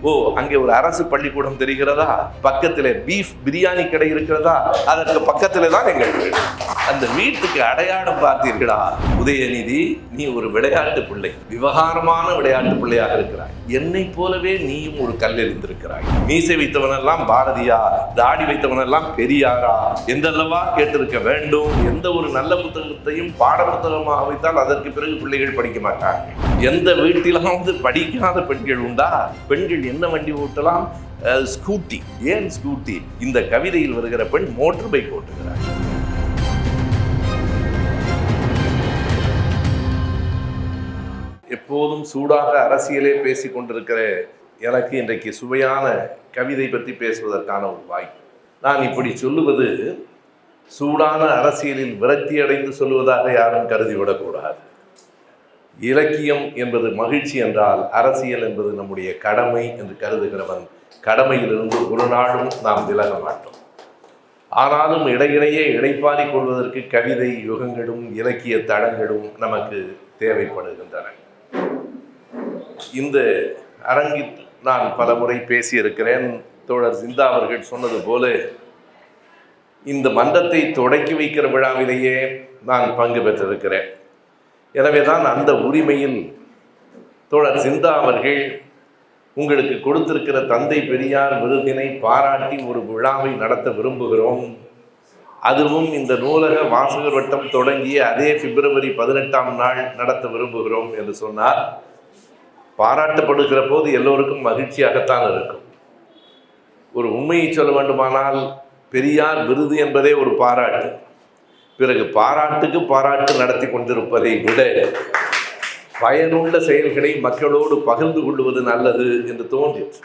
ஓ, அங்கே ஒரு அரசு பள்ளிக்கூடம் தெரிகிறதா, பக்கத்தில் பீஃப் பிரியாணி கடை இருக்கிறதா, அதற்கு பக்கத்தில் தான் எங்கள் வீடு. அந்த வீட்டுக்கு அடையாளம் பார்த்தீர்களா? உதயநிதி, நீ ஒரு விளையாட்டு பிள்ளை, விவகாரமான விளையாட்டு பிள்ளையாக இருக்கிறாய். என்னை போலவே நீயும் ஒரு கல் இருந்திருக்கிறாய். மீசை வைத்தவனெல்லாம் பாரதியா, தாடி வைத்தவனெல்லாம் பெரியாரா என்றல்லவா கேட்டிருக்க வேண்டும். எந்த ஒரு நல்ல புத்தகத்தையும் பாட புத்தகமாக வைத்தால் அதற்கு பிறகு பிள்ளைகள் படிக்க மாட்டார்கள். எந்த வீட்டிலாவது படிக்காத பெண்கள் உண்டா? பெண்கள் என்ன வண்டி ஓட்டலாம்? ஸ்கூட்டி. ஏன் ஸ்கூட்டி? இந்த கவிதையில் வருகிற பெண் மோட்டர் பைக் ஓட்டுகிறார். எப்போதும் சூடாக அரசியலே பேசிக் கொண்டிருக்கிற எனக்கு இன்றைக்கு சுவையான கவிதை பற்றி பேசுவதற்கான ஒரு வாய்ப்பு. நான் இப்படி சொல்லுவது சூடான அரசியலில் விரக்தி அடைந்து சொல்லுவதாக யாரும் கருதிவிடக்கூடாது. இலக்கியம் என்பது மகிழ்ச்சி என்றால், அரசியல் என்பது நம்முடைய கடமை என்று கருதுகிறவன் கடமையிலிருந்து ஒரு நாளும் நாம் விலக மாட்டோம். ஆனாலும் இடையிடையே இடைப்பாறிக் கொள்வதற்கு கவிதை யுகங்களும் இலக்கிய தளங்களும் நமக்கு தேவைப்படுகின்றன. இந்த அரங்கில் நான் பல முறை பேசியிருக்கிறேன். தோழர் சிந்தா அவர்கள் சொன்னது போல இந்த மன்றத்தை தொடக்கி வைக்கிற விழாவிலேயே நான் பங்கு பெற்றிருக்கிறேன். எனவே தான் அந்த உரிமையில் தோழர் சிந்தா அவர்கள் உங்களுக்கு கொடுத்திருக்கிற தந்தை பெரியார் விருதினை பாராட்டி ஒரு விழாவை நடத்த விரும்புகிறோம், அதுவும் இந்த நூலக வாசகர் வட்டம் தொடங்கிய அதே பிப்ரவரி 18ஆம் நாள் நடத்த விரும்புகிறோம் என்று சொன்னார். பாராட்டப்படுகிற போது எல்லோருக்கும் மகிழ்ச்சியாகத்தான் இருக்கும். ஒரு உண்மையை சொல்ல வேண்டுமானால், பெரியார் விருது என்பதே ஒரு பாராட்டு. பிறகு பாராட்டுக்கு பாராட்டு நடத்தி கொண்டிருப்பதை விட பயனுள்ள செயல்களை மக்களோடு பகிர்ந்து கொள்வது நல்லது என்று தோன்றிற்று.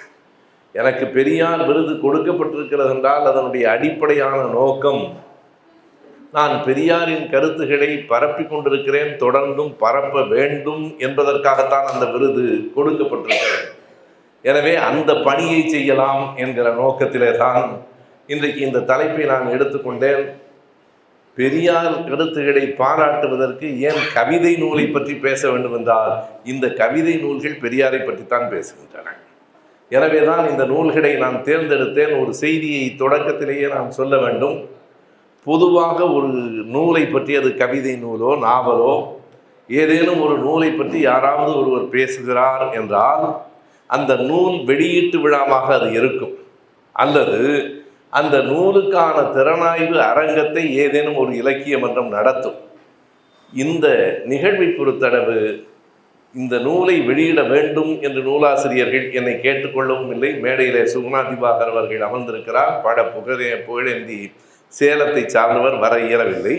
எனக்கு பெரியார் விருது கொடுக்கப்பட்டிருக்கிறது என்றால் அதனுடைய அடிப்படையான நோக்கம், நான் பெரியாரின் கருத்துக்களை பரப்பி கொண்டிருக்கிறேன், தொடர்ந்தும் பரப்ப வேண்டும் என்பதற்காகத்தான் அந்த விருது கொடுக்கப்பட்டிருக்கிறது. எனவே அந்த பணியை செய்யலாம் என்கிற நோக்கத்திலே தான் இன்றைக்கு இந்த தலைப்பை நான் எடுத்துக்கொண்டேன். பெரியார் கருத்துக்களை பாராட்டுவதற்கு ஏன் கவிதை நூலை பற்றி பேச வேண்டும் என்றால், இந்த கவிதை நூல்கள் பெரியாரை பற்றித்தான் பேசுகின்றன. எனவே தான் இந்த நூல்களை நான் தேர்ந்தெடுத்தேன். ஒரு செய்தியை தொடக்கத்திலேயே நான் சொல்ல வேண்டும். பொதுவாக ஒரு நூலை பற்றி, அது கவிதை நூலோ நாவலோ ஏதேனும் ஒரு நூலை பற்றி யாராவது ஒருவர் பேசுகிறார் என்றால் அந்த நூல் வெளியீட்டு விழாவாக அது இருக்கும், அல்லது அந்த நூலுக்கான திறனாய்வு அரங்கத்தை ஏதேனும் ஒரு இலக்கிய மன்றம் நடத்தும். இந்த நிகழ்வை பொறுத்தளவு இந்த நூலை வெளியிட வேண்டும் என்று நூலாசிரியர்கள் என்னை கேட்டுக்கொள்ளவும் இல்லை. மேடையிலே சுகுணா திவாகர் அவர்கள் அமர்ந்திருக்கிறார். புகழேந்தி சேலத்தை சார்ந்தவர், வர இயலவில்லை.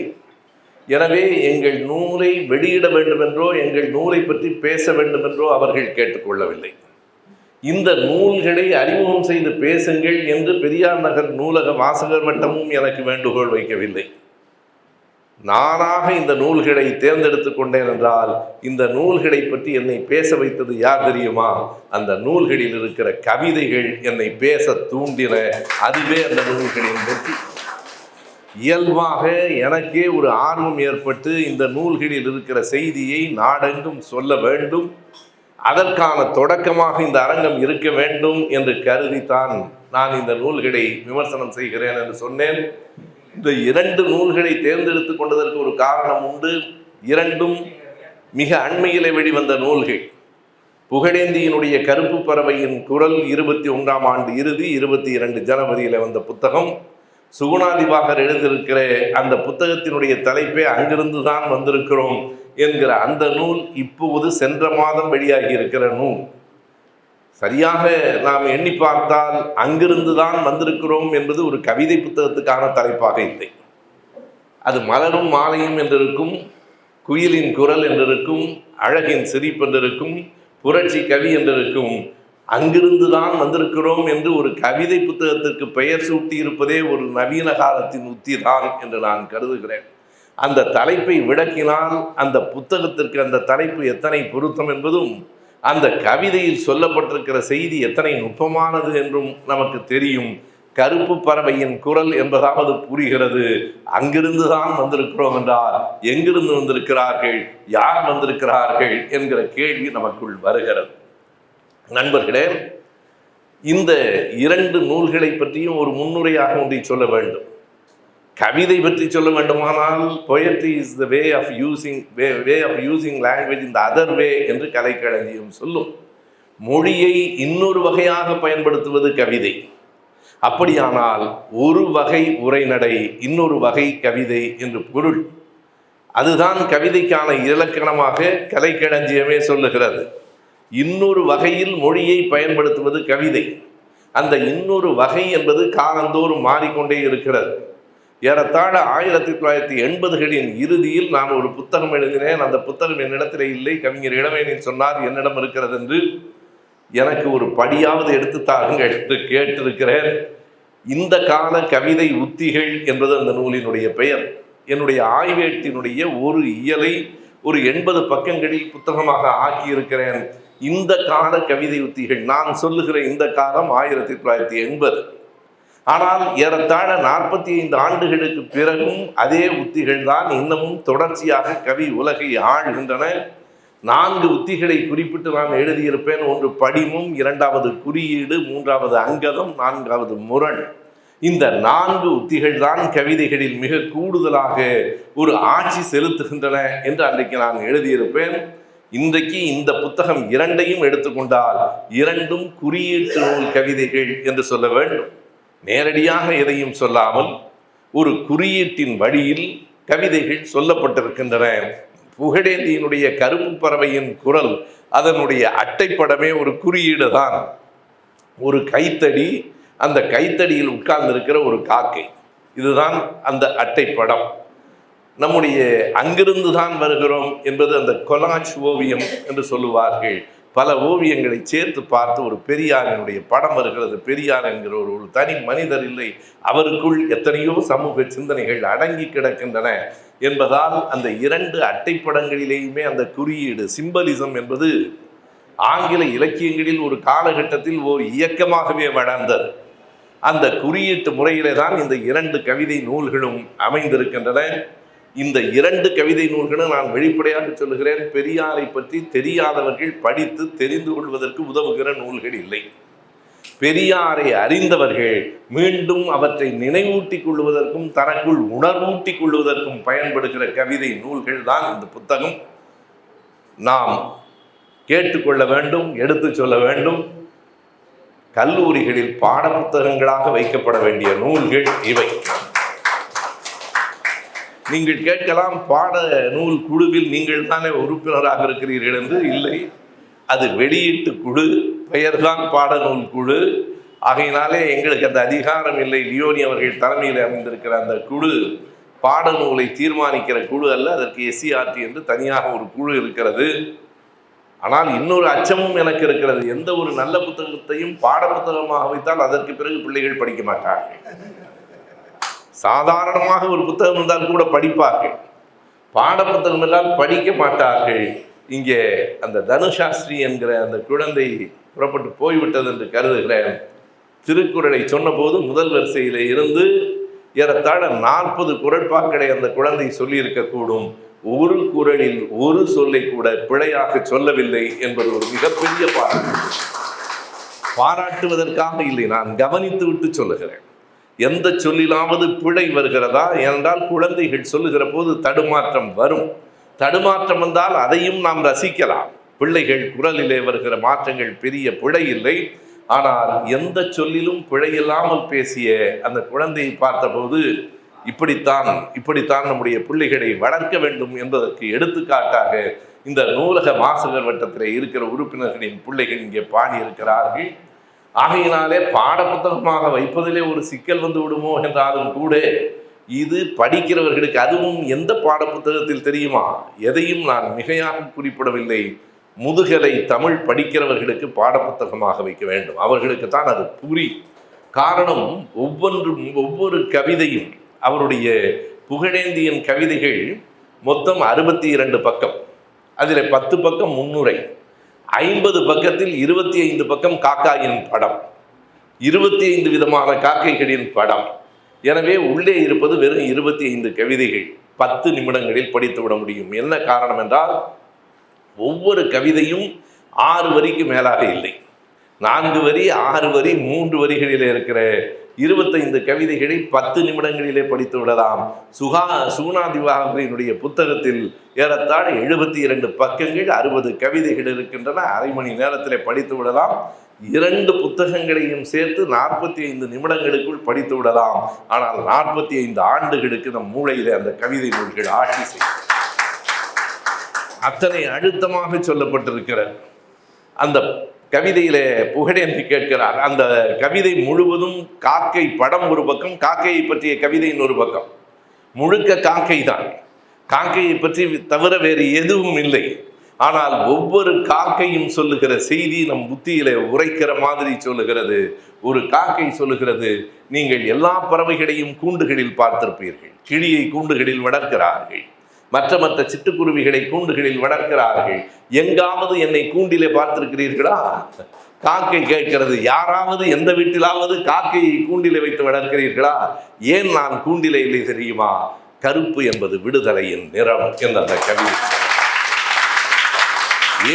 எனவே எங்கள் நூலை வெளியிட வேண்டுமென்றோ எங்கள் நூலை பற்றி பேச வேண்டுமென்றோ அவர்கள் கேட்டுக்கொள்ளவில்லை. இந்த நூல்களை அறிமுகம் செய்து பேசுங்கள் என்று பெரியார் நகர் நூலக வாசகர் வட்டமும் எனக்கு வேண்டுகோள் வைக்கவில்லை. நானாக இந்த நூல்களை தேர்ந்தெடுத்து கொண்டேன் என்றால், இந்த நூல்களை பற்றி என்னை பேச வைத்தது யார் தெரியுமா? அந்த நூல்களில் இருக்கிற கவிதைகள் என்னை பேச தூண்டின. அதுவே அந்த நூல்களின் பற்றி இயல்பாக எனக்கே ஒரு ஆர்வம் ஏற்பட்டு இந்த நூல்களில் இருக்கிற செய்தியை நாடெங்கும் சொல்ல வேண்டும், அதற்கான தொடக்கமாக இந்த அரங்கம் இருக்க வேண்டும் என்று கருதித்தான் நான் இந்த நூல்களை விமர்சனம் செய்கிறேன் என்று சொன்னேன். இந்த 2 நூல்களை தேர்ந்தெடுத்து கொண்டதற்கு ஒரு காரணம் உண்டு. 2ம் மிக அண்மையிலே வெளிவந்த நூல்கள். புகழேந்தியினுடைய கருப்பு பறவையின் குரல் 21ஆம் ஆண்டு இறுதி 22 ஜனவரியில் வந்த புத்தகம். சுகுணா திவாகர் எழுதியிருக்கிற அந்த புத்தகத்தினுடைய தலைப்பே அங்கிருந்து தான் வந்திருக்கிறோம் என்கிற அந்த நூல் இப்போது சென்ற மாதம் வெளியாகி இருக்கிற நூல். சரியாக நாம் எண்ணி பார்த்தால் அங்கிருந்து தான் வந்திருக்கிறோம் என்பது ஒரு கவிதை புத்தகத்துக்கான தலைப்பாக இல்லை. அது மலரும் மாலையும் என்றிருக்கும், குயிலின் குரல் என்றிருக்கும், அழகின் சிரிப்பு என்றிருக்கும், புரட்சி கவி என்றிருக்கும். அங்கிருந்து தான் வந்திருக்கிறோம் என்று ஒரு கவிதை புத்தகத்திற்கு பெயர் சூட்டி இருப்பதே ஒரு நவீன காலத்தின் உத்தி தான் என்று நான் கருதுகிறேன். அந்த தலைப்பை விளக்கினால் அந்த புத்தகத்திற்கு அந்த தலைப்பு எத்தனை பொருத்தம் என்பதும், அந்த கவிதையில் சொல்லப்பட்டிருக்கிற செய்தி எத்தனை நுட்பமானது என்றும் நமக்கு தெரியும். கருப்பு பறவையின் குரல் என்பதாவது புரிகிறது. அங்கிருந்து தான் வந்திருக்கிறோம் என்றால் எங்கிருந்து வந்திருக்கிறார்கள், யார் வந்திருக்கிறார்கள் என்கிற கேள்வி நமக்குள் வருகிறது. நண்பர்களே, இந்த இரண்டு நூல்களை பற்றியும் ஒரு முன்னுரையாக ஒன்றை சொல்ல வேண்டும். கவிதை பற்றி சொல்ல வேண்டுமானால் poetry is the way of using language in the other way என்று கலைக்களஞ்சியம் சொல்லும். மொழியை இன்னொரு வகையாக பயன்படுத்துவது கவிதை. அப்படியானால் ஒரு வகை உரைநடை இன்னொரு வகை கவிதை என்று பொருள். அதுதான் கவிதைக்கான இலக்கணமாக கலைக்களஞ்சியமே சொல்லுகிறது. இன்னொரு வகையில் மொழியை பயன்படுத்துவது கவிதை. அந்த இன்னொரு வகை என்பது காலந்தோறும் மாறிக்கொண்டே இருக்கிறது. ஏறத்தாழ 1980களின் இறுதியில் நான் ஒரு புத்தகம் எழுதினேன். அந்த புத்தகம் என்னிடத்தில் இல்லை. கவிஞர் இளவேனில் சொன்னார் என்னிடம் இருக்கிறது என்று. எனக்கு ஒரு படியாவது எடுத்து தாருங்கள் என்று கேட்டிருக்கிறேன். இந்த கால கவிதை உத்திகள் என்பது அந்த நூலினுடைய பெயர். என்னுடைய ஆய்வேட்டினுடைய ஒரு இயலை ஒரு 80 பக்கங்களில் புத்தகமாக ஆக்கியிருக்கிறேன். இந்த கால கவிதை உத்திகள். நான் சொல்லுகிற இந்த காலம் 1980. ஆனால் ஏறத்தாழ 45 ஆண்டுகளுக்கு பிறகும் அதே உத்திகள் தான் இன்னமும் தொடர்ச்சியாக கவி உலகை ஆழ்கின்றன. 4 உத்திகளை குறிப்பிட்டு நான் எழுதியிருப்பேன். ஒன்று படிமம், 2வது குறியீடு, 3வது அங்கதம், 4வது முரண். இந்த 4 உத்திகள் தான் கவிதைகளில் மிக கூடுதலாக ஒரு ஆட்சி செலுத்துகின்றன என்று அன்றைக்கு நான் எழுதியிருப்பேன். இன்றைக்கு இந்த புத்தகம் 2ஐயும் எடுத்துக்கொண்டால் 2ம் குறியீட்டு நூல் கவிதைகள் என்று சொல்ல வேண்டும். நேரடியாக எதையும் சொல்லாமல் ஒரு குறியீட்டின் வழியில் கவிதைகள் சொல்லப்பட்டிருக்கின்றன. புகழேந்தியினுடைய கருப்பு பறவையின் குரல் அதனுடைய அட்டைப்படமே ஒரு குறியீடு தான். ஒரு கைத்தடி, அந்த கைத்தடியில் உட்கார்ந்திருக்கிற ஒரு காக்கை, இதுதான் அந்த அட்டைப்படம். நம்முடைய அங்கிருந்து தான் வருகிறோம் என்பது அந்த கொலாஜ் ஓவியம் என்று சொல்லுவார்கள். பல ஓவியங்களை சேர்த்து பார்த்து ஒரு பெரியாரினுடைய படம் வருகிறது. பெரியார் என்கிற ஒரு தனி மனிதர் இல்லை, அவருக்குள் எத்தனையோ சமூக சிந்தனைகள் அடங்கி கிடக்கின்றன என்பதால் அந்த 2 அட்டைப்படங்களிலேயுமே அந்த குறியீடு சிம்பலிசம் என்பது ஆங்கில இலக்கியங்களில் ஒரு காலகட்டத்தில் ஓர் இயக்கமாகவே வளர்ந்தது. அந்த குறியீட்டு முறையிலே தான் இந்த 2 கவிதை நூல்களும் அமைந்திருக்கின்றன. இந்த 2 கவிதை நூல்களும் நான் வெளிப்படையாக சொல்லுகிறேன், பெரியாரை பற்றி தெரியாதவர்கள் படித்து தெரிந்து கொள்வதற்கு உதவுகிற நூல்கள் இல்லை. பெரியாரை அறிந்தவர்கள் மீண்டும் அவற்றை நினைவூட்டிக் கொள்வதற்கும் தனக்குள் உணர்வூட்டிக் கொள்வதற்கும் பயன்படுகிற கவிதை நூல்கள் தான் இந்த புத்தகம். நாம் கேட்டுக்கொள்ள வேண்டும், எடுத்து சொல்ல வேண்டும். கல்லூரிகளில் பாட புத்தகங்களாக வைக்கப்பட வேண்டிய நூல்கள் இவை. நீங்கள் கேட்கலாம், பாட நூல் குழுவில் நீங்கள் தானே உறுப்பினராக இருக்கிறீர்கள் என்று. இல்லை, அது வெளியீட்டு குழு, பெயர்தான் பாடநூல் குழு. ஆகையினாலே எங்களுக்கு அந்த அதிகாரம் இல்லை. லியோனி அவர்கள் தலைமையில் அமைந்திருக்கிற அந்த குழு பாடநூலை தீர்மானிக்கிற குழு அல்ல. அதற்கு SCRT என்று தனியாக ஒரு குழு இருக்கிறது. ஆனால் இன்னொரு அச்சமும் எனக்கு இருக்கிறது. எந்த ஒரு நல்ல புத்தகத்தையும் பாட புத்தகமாக வைத்தால் அதற்கு பிறகு பிள்ளைகள் படிக்க மாட்டார்கள். சாதாரணமாக ஒரு புத்தகம் இருந்தால் கூட படிப்பார்கள், பாட புத்தகம் என்றால் படிக்க மாட்டார்கள். இங்கே அந்த தனுஷாஸ்திரி என்கிற அந்த குழந்தை புறப்பட்டு போய்விட்டது என்று கருதுகிறேன். திருக்குறளை சொன்னபோது முதல் வரிசையில் இருந்து ஏறத்தாழ 40 குறட்பாக்களை அந்த குழந்தை சொல்லியிருக்கக்கூடும். ஒரு குறளில் ஒரு சொல்லை கூட பிழையாக சொல்லவில்லை என்பது ஒரு மிகப்பெரிய பாராட்டுவதற்காக இல்லை, நான் கவனித்து விட்டு சொல்லுகிறேன். எந்த சொல்லிலாவது பிழை வருகிறதா? ஏனென்றால் குழந்தைகள் சொல்லுகிற போது தடுமாற்றம் வரும். தடுமாற்றம் வந்தால் அதையும் நாம் ரசிக்கலாம். பிள்ளைகள் குரலிலே வருகிற மாற்றங்கள் பெரிய பிழை இல்லை. ஆனால் எந்த சொல்லிலும் பிழையில்லாமல் பேசிய அந்த குழந்தையை பார்த்தபோது இப்படித்தான் நம்முடைய பிள்ளைகளை வளர்க்க வேண்டும் என்பதற்கு எடுத்துக்காட்டாக இந்த நூலக வாசகர் வட்டத்தில் இருக்கிற உறுப்பினர்களின் பிள்ளைகள் இங்கே பாடியிருக்கிறார்கள். ஆகையினாலே பாட புத்தகமாக வைப்பதிலே ஒரு சிக்கல் வந்து விடுமோ என்றாலும் கூட இது படிக்கிறவர்களுக்கு, அதுவும் எந்த பாட புத்தகத்தில் தெரியுமா? எதையும் நான் மிகையாக குறிப்பிடவில்லை. முதுகலை தமிழ் படிக்கிறவர்களுக்கு பாட புத்தகமாக வைக்க வேண்டும். அவர்களுக்கு தான் அது காரணம் ஒவ்வொரு கவிதையும், அவருடைய புகழேந்தியின் கவிதைகள் மொத்தம் 62 பக்கம். அதில் 10 பக்கம் முன்னுரை, 50 பக்கத்தில் 25 பக்கம் காக்காயின் படம், 25 விதமான காக்கைகளின் படம். எனவே உள்ளே இருப்பது வெறும் 25 கவிதைகள். 10 நிமிடங்களில் படித்து விட முடியும். என்ன காரணம் என்றால் ஒவ்வொரு கவிதையும் 6 வரிக்கு மேலாக இல்லை. 4 வரி, 6 வரி, 3 வரிகளிலே இருக்கிற 25 கவிதைகளை 10 நிமிடங்களிலே படித்து விடலாம். சுகுணா திவாகரினுடைய புத்தகத்தில் ஏறத்தாழ 72 பக்கங்கள், 60 கவிதைகள் இருக்கின்றன. அரை மணி நேரத்திலே படித்து விடலாம். 2 புத்தகங்களையும் சேர்த்து 45 நிமிடங்களுக்குள் படித்து விடலாம். ஆனால் 45 ஆண்டுகளுக்கு நம் மூளையிலே அந்த கவிதை நூல்கள் ஆட்சி செய்யும். அத்தனை அழுத்தமாக சொல்லப்பட்டிருக்கிறது. அந்த கவிதையிலே புகழேந்தி கேட்கிறார். அந்த கவிதை முழுவதும் காக்கை படம் ஒரு பக்கம், காக்கையை பற்றிய கவிதையின் ஒரு பக்கம். முழுக்க காக்கை தான். காக்கையை பற்றி தவிர வேறு எதுவும் இல்லை. ஆனால் ஒவ்வொரு காக்கையும் சொல்லுகிற செய்தி நம் புத்தியிலே உரைக்கிற மாதிரி சொல்லுகிறது. ஒரு காக்கை சொல்லுகிறது, நீங்கள் எல்லா பறவைகளையும் கூண்டுகளில் பார்த்திருப்பீர்கள். கிளியை கூண்டுகளில் வளர்க்கிறார்கள், மற்ற சிட்டுக்குருவிகளை கூண்டுகளில் வளர்க்கிறார்கள். எங்காவது என்னை கூண்டிலே பார்த்திருக்கிறீர்களா? காக்கை கேட்கிறது, யாராவது எந்த வீட்டிலாவது காக்கையை கூண்டிலே வைத்து வளர்க்கிறீர்களா? ஏன் நான் கூண்டிலே இல்லை தெரியுமா? கருப்பு என்பது விடுதலையின் நிறம் என்ற அந்த கவிதை.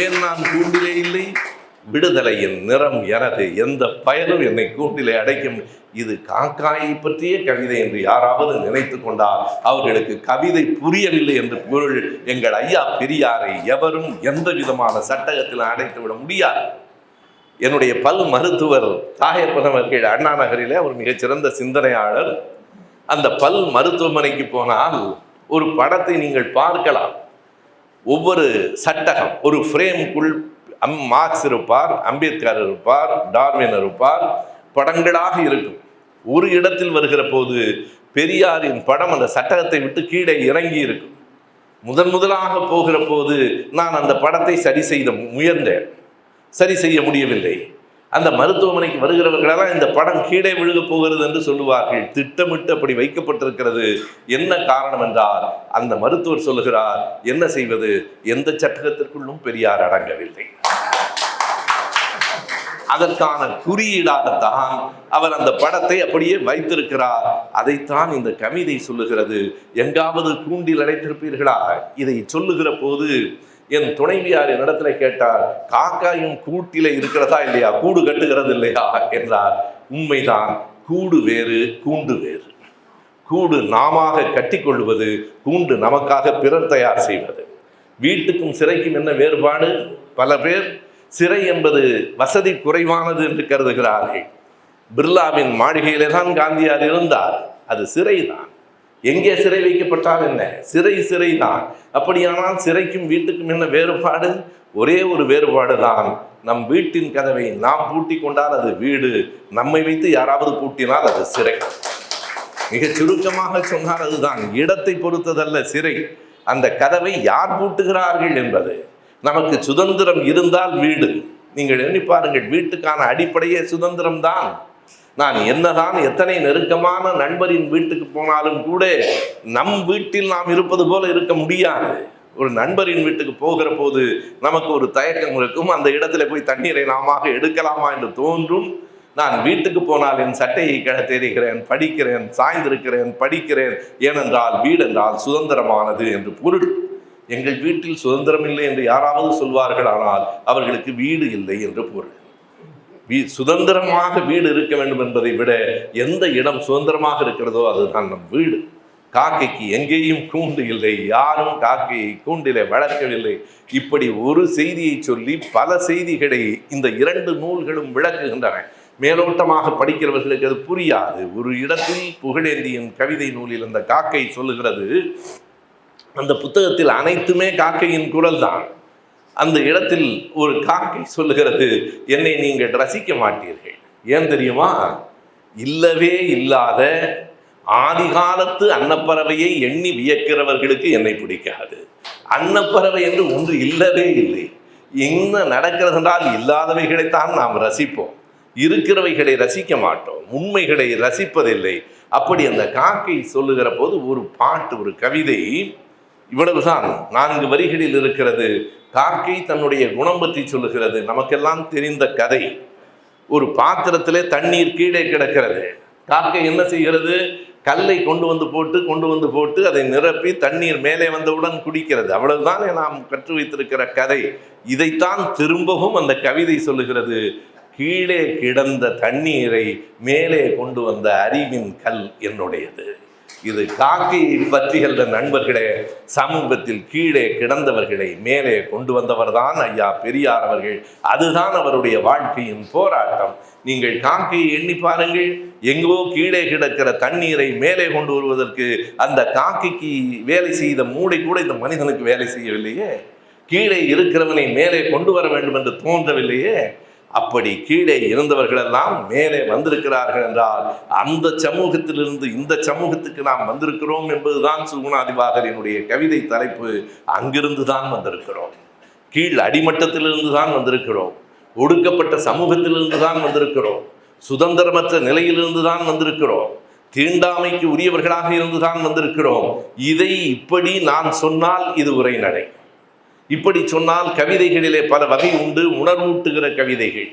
ஏன் நான் கூண்டிலே இல்லை? விடுதலையின் நிறம் எனது. எந்த பயனும் என்னை கூண்டிலே அடைக்கும். இது காக்காயை பற்றிய கவிதை என்று யாராவது நினைத்து கொண்டால் அவர்களுக்கு கவிதை புரியவில்லை என்று பொருள். எங்கள் ஐயா பெரியாரை எவரும் எந்த விதமான சட்டகத்தில் அடைத்து விட முடியாது. என்னுடைய பல் மருத்துவர் தாயப்பன் அவர்கள் அண்ணா நகரிலே ஒரு மிகச்சிறந்த சிந்தனையாளர். அந்த பல் மருத்துவமனைக்கு போனால் ஒரு படத்தை நீங்கள் பார்க்கலாம். ஒவ்வொரு சட்டகம், ஒரு ஃப்ரேமுக்குள் மார்க்ஸ் இருப்பார், அம்பேத்கர் இருப்பார், டார்வின் இருப்பார், படங்களாக இருக்கும். ஒரு இடத்தில் வருகிற போது பெரியாரின் படம் அந்த சட்டகத்தை விட்டு கீழே இறங்கி இருக்கும். முதலாக போகிற போது நான் அந்த படத்தை முயன்றேன், சரி செய்ய முடியவில்லை. அந்த மருத்துவமனைக்கு வருகிறவர்களெல்லாம் இந்த படம் கீழே விழுக போகிறது என்று சொல்லுவார்கள். திட்டமிட்டு அப்படி வைக்கப்பட்டிருக்கிறது. என்ன காரணம் என்றால் அந்த மருத்துவர் சொல்லுகிறார், என்ன செய்வது, எந்த சட்டகத்திற்குள்ளும் பெரியார் அடங்கவில்லை. அதற்கான குறியீடாகத்தான் அவர் அந்த படத்தை அப்படியே வைத்திருக்கிறார். அதைத்தான் இந்த கவிதை சொல்லுகிறது. எங்காவது கூண்டில் அடைத்திருப்பீர்களா? இதை சொல்லுகிற போது என் துணைவியார் என்னிடத்துல கேட்டார், காக்காயும் கூட்டில இருக்கிறதா இல்லையா, கூடு கட்டுகிறது இல்லையா என்றார். உண்மைதான். கூடு வேறு, கூண்டு வேறு. கூடு நாம கட்டிக்கொள்வது, கூண்டு நமக்காக பிறர் தயார் செய்வது. வீட்டுக்கும் சிறைக்கும் என்ன வேறுபாடு? பல பேர் சிறை என்பது வசதி குறைவானது என்று கருதுகிறார்கள். பிர்லாவின் மாளிகையிலே தான் காந்தியார் இருந்தார். அது சிறைதான். எங்கே சிறை வைக்கப்பட்டால் என்ன? சிறை தான். அப்படியானால் சிறைக்கும் வீட்டுக்கும் என்ன வேறுபாடு? ஒரே ஒரு வேறுபாடு தான். நம் வீட்டின் கதவை நாம் பூட்டி கொண்டால் அது வீடு, நம்மை வைத்து யாராவது பூட்டினால் அது சிறை. மிக சுருக்கமாக சொன்னால் அதுதான். இடத்தை பொறுத்ததல்ல சிறை, அந்த கதவை யார் பூட்டுகிறார்கள் என்பது. நமக்கு சுதந்திரம் இருந்தால் வீடு. நீங்கள் எண்ணி பாருங்கள், வீட்டுக்கான அடிப்படையே சுதந்திரம் தான். நான் என்னதான் எத்தனை நெருக்கமான நண்பரின் வீட்டுக்கு போனாலும் கூட நம் வீட்டில் நாம் இருப்பது போல இருக்க முடியாது. ஒரு நண்பரின் வீட்டுக்கு போகிற போது நமக்கு ஒரு தயக்கம் இருக்கும். அந்த இடத்துல போய் தண்ணீரை நாம எடுக்கலாமா என்று தோன்றும். நான் வீட்டுக்கு போனால் என் சட்டையை தெரிகிறேன், படிக்கிறேன், சாய்ந்திருக்கிறேன், படிக்கிறேன். ஏனென்றால் வீடு என்றால் சுதந்திரமானது என்று பொருள். எங்கள் வீட்டில் சுதந்திரம் இல்லை என்று யாராவது சொல்வார்கள், ஆனால் அவர்களுக்கு வீடு இல்லை என்று பொருள். சுதந்திரமாக வீடு இருக்க வேண்டும் என்பதை விட எந்த இடம் சுதந்திரமாக இருக்கிறதோ அதுதான் நம் வீடு. காக்கைக்கு எங்கேயும் கூண்டு இல்லை, யாரும் காக்கையை கூண்டிலே வளர்க்கவில்லை. இப்படி ஒரு செய்தியை சொல்லி பல செய்திகளை இந்த 2 நூல்களும் விளக்குகின்றன. மேலோட்டமாக படிக்கிறவர்களுக்கு அது புரியாது. ஒரு இடத்தில் புகழேந்தியின் கவிதை நூலில் அந்த காக்கை சொல்லுகிறது, அந்த புத்தகத்தில் அனைத்துமே காக்கையின் குரல் தான். அந்த இடத்தில் ஒரு காக்கை சொல்லுகிறது, என்னை நீங்கள் ரசிக்க மாட்டீர்கள். ஏன் தெரியுமா? இல்லவே இல்லாத ஆதிகாலத்து அன்னப்பறவையை எண்ணி வியக்கிறவர்களுக்கு என்னை பிடிக்காது. அன்னப்பறவை என்று ஒன்று இல்லவே இல்லை. என்ன நடக்கிறது என்றால் இல்லாதவைகளைத்தான் நாம் ரசிப்போம், இருக்கிறவைகளை ரசிக்க மாட்டோம், உண்மைகளை ரசிப்பதில்லை. அப்படி அந்த காக்கை சொல்லுகிற போது ஒரு பாட்டு, ஒரு கவிதை இவ்வளவுதான், 4 வரிகளில் இருக்கிறது. காக்கை தன்னுடைய குணம் பற்றி சொல்லுகிறது. நமக்கெல்லாம் தெரிந்த கதை. ஒரு பாத்திரத்திலே தண்ணீர் கீழே கிடக்கிறது. காக்கை என்ன செய்கிறது? கல்லை கொண்டு வந்து போட்டு அதை நிரப்பி தண்ணீர் மேலே வந்தவுடன் குடிக்கிறது. அவ்வளவுதான் நாம் கற்று வைத்திருக்கிற கதை. இதைத்தான் திரும்பவும் அந்த கவிதை சொல்லுகிறது. கீழே கிடந்த தண்ணீரை மேலே கொண்டு வந்த அறிவின் கல் என்னுடையது. இது காக்கையை பற்றியல்ல நண்பர்களே, சமூகத்தில் கீழே கிடந்தவர்களை மேலே கொண்டு வந்தவர் தான் ஐயா பெரியார் அவர்கள். அதுதான் அவருடைய வாழ்க்கையின் போராட்டம். நீங்கள் காக்கையை எண்ணி பாருங்கள், எங்கோ கீழே கிடக்கிற தண்ணீரை மேலே கொண்டு வருவதற்கு அந்த காக்கைக்கு வேலை செய்த மூளை கூட இந்த மனிதனுக்கு வேலை செய்யவில்லையே. கீழே இருக்கிறவனை மேலே கொண்டு வர வேண்டும் என்று தோன்றவில்லையே. அப்படி கீழே இருந்தவர்களெல்லாம் மேலே வந்திருக்கிறார்கள் என்றால் அந்த சமூகத்திலிருந்து இந்த சமூகத்துக்கு நாம் வந்திருக்கிறோம் என்பதுதான் சுகுணாதிவாகரினுடைய கவிதை தலைப்பு. அங்கிருந்து தான் வந்திருக்கிறோம், கீழ் அடிமட்டத்திலிருந்து தான் வந்திருக்கிறோம், ஒடுக்கப்பட்ட சமூகத்திலிருந்து தான் வந்திருக்கிறோம், சுதந்திரமற்ற நிலையிலிருந்து தான் வந்திருக்கிறோம், தீண்டாமைக்கு உரியவர்களாக இருந்து தான் வந்திருக்கிறோம். இதை இப்படி நான் சொன்னால் இது உரைநடை. இப்படி சொன்னால் கவிதைகளிலே பல வகை உண்டு. உணர்வூட்டுகிற கவிதைகள்,